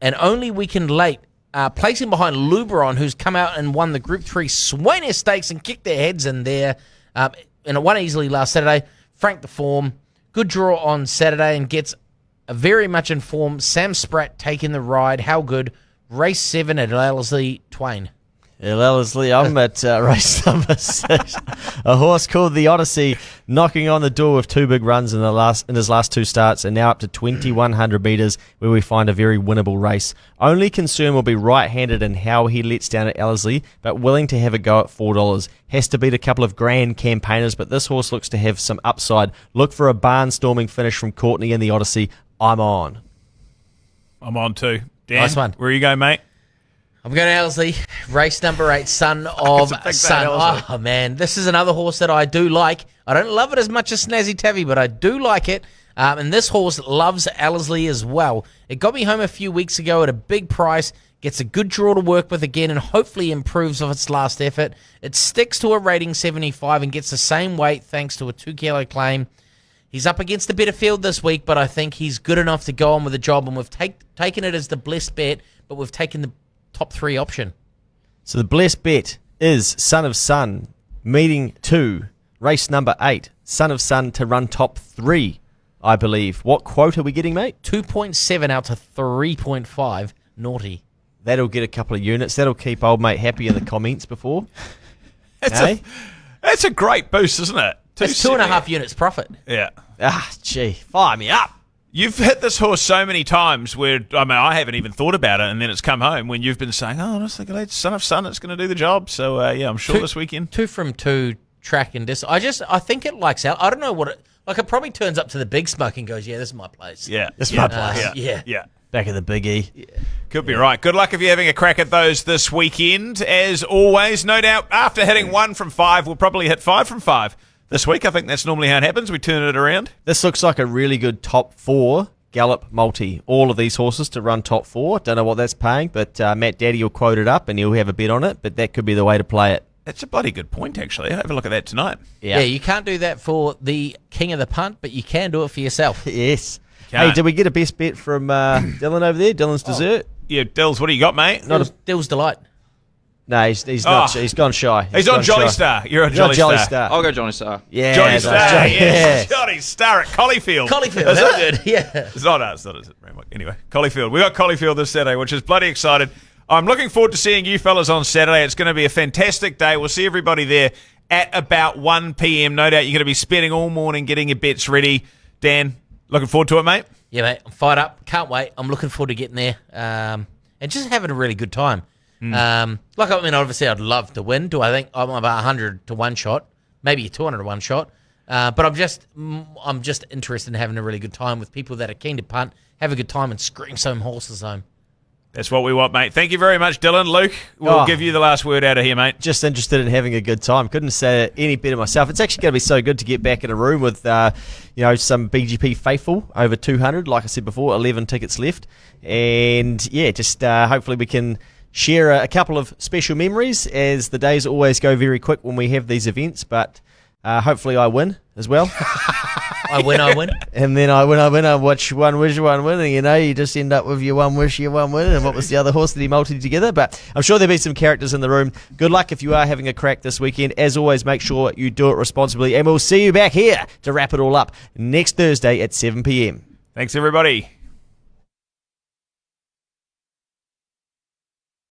and only weakened late, placing behind Luberon, who's come out and won the Group 3 Swain Stakes and kicked their heads in there. And it won easily last Saturday. Frank the form. Good draw on Saturday and gets a very much informed Sam Spratt taking the ride. How good? Race 7 at Ellerslie, Twain. Ellerslie, I'm at race number 6. A horse called the Odyssey, knocking on the door with 2 big runs in his last 2 starts, and now up to 2,100 metres, where we find a very winnable race. Only concern will be right-handed in how he lets down at Ellerslie, but willing to have a go at $4. Has to beat a couple of grand campaigners, but this horse looks to have some upside. Look for a barnstorming finish from Courtney in the Odyssey. I'm on. I'm on too. Dan, Nice one. where you go, mate? I'm going to Ellerslie, race number 8, Son of big Sun. bad Ellerslie. Oh, man, this is another horse that I do like. I don't love it as much as Snazzy Tavi, but I do like it. And this horse loves Ellerslie as well. It got me home a few weeks ago at a big price, gets a good draw to work with again, and hopefully improves off its last effort. It sticks to a rating 75 and gets the same weight thanks to a 2 kilo claim. He's up against a better field this week, but I think he's good enough to go on with the job, and we've taken it as the blessed bet, but we've taken the top 3 option. So the blessed bet is Son of Sun, meeting 2, race number 8. Son of Sun to run top 3, I believe. What quote are we getting, mate? 2.7 out to 3.5. Naughty. That'll get a couple of units. That'll keep old mate happy in the comments before. That's a great boost, isn't it? It's 2.5 units profit. Yeah. Ah, gee, fire me up. You've hit this horse so many times where, I mean, I haven't even thought about it, and then it's come home when you've been saying, oh, let's think of Son of Sun, it's going to do the job. So, yeah, I'm sure this weekend. 2 from 2 track and dis. I think it likes out. I don't know what it... Like, it probably turns up to the big smoke and goes, yeah, this is my place. Yeah. This is my place. Yeah. Back of the Big E. Could be right. Good luck if you're having a crack at those this weekend. As always, no doubt, after hitting 1 from 5, we'll probably hit 5 from 5 this week. I think that's normally how it happens. We turn it around. This looks like a really good top 4 Gallop multi. All of these horses to run top 4. Don't know what that's paying, but Matt Daddy will quote it up and he'll have a bet on it, but that could be the way to play it. That's a bloody good point, actually. I'll have a look at that tonight. Yeah, you can't do that for the king of the punt, but you can do it for yourself. Yes. Can't. Hey, did we get a best bet from Dylan over there? Dylan's dessert? Yeah, Dills, what do you got, mate? Dill's Delight. No, he's not. He's gone shy. He's on gone Jolly shy. Star. You're on He's on Jolly Star. I'll go Johnny Star. Yeah, Johnny that's Star, right. yes. Johnny Star at Collyfield. Collyfield, that's good. Yeah. It's not us, is it? Anyway, Collyfield. We got Collyfield this Saturday, which is bloody excited. I'm looking forward to seeing you fellas on Saturday. It's going to be a fantastic day. We'll see everybody there at about 1 p.m. No doubt you're going to be spending all morning getting your bets ready. Dan, looking forward to it, mate? Yeah, mate. I'm fired up. Can't wait. I'm looking forward to getting there and just having a really good time. Obviously, I'd love to win. Do I think I'm about 100 to 1 shot, maybe 200 to 1 shot? But I'm just interested in having a really good time with people that are keen to punt, have a good time, and scream some horses home. That's what we want, mate. Thank you very much, Dylan. Luke, we'll give you the last word out of here, mate. Just interested in having a good time. Couldn't say it any better myself. It's actually going to be so good to get back in a room with, some BGP faithful, over 200. Like I said before, 11 tickets left. And, yeah, just hopefully we can share a couple of special memories, as the days always go very quick when we have these events. But hopefully I win as well. I win. And then I watch one wish, one win, and you just end up with your one wish, your one win, and what was the other horse that he multied together. But I'm sure there'll be some characters in the room. Good luck if you are having a crack this weekend. As always, make sure you do it responsibly, and we'll see you back here to wrap it all up next Thursday at 7 p.m. Thanks, everybody.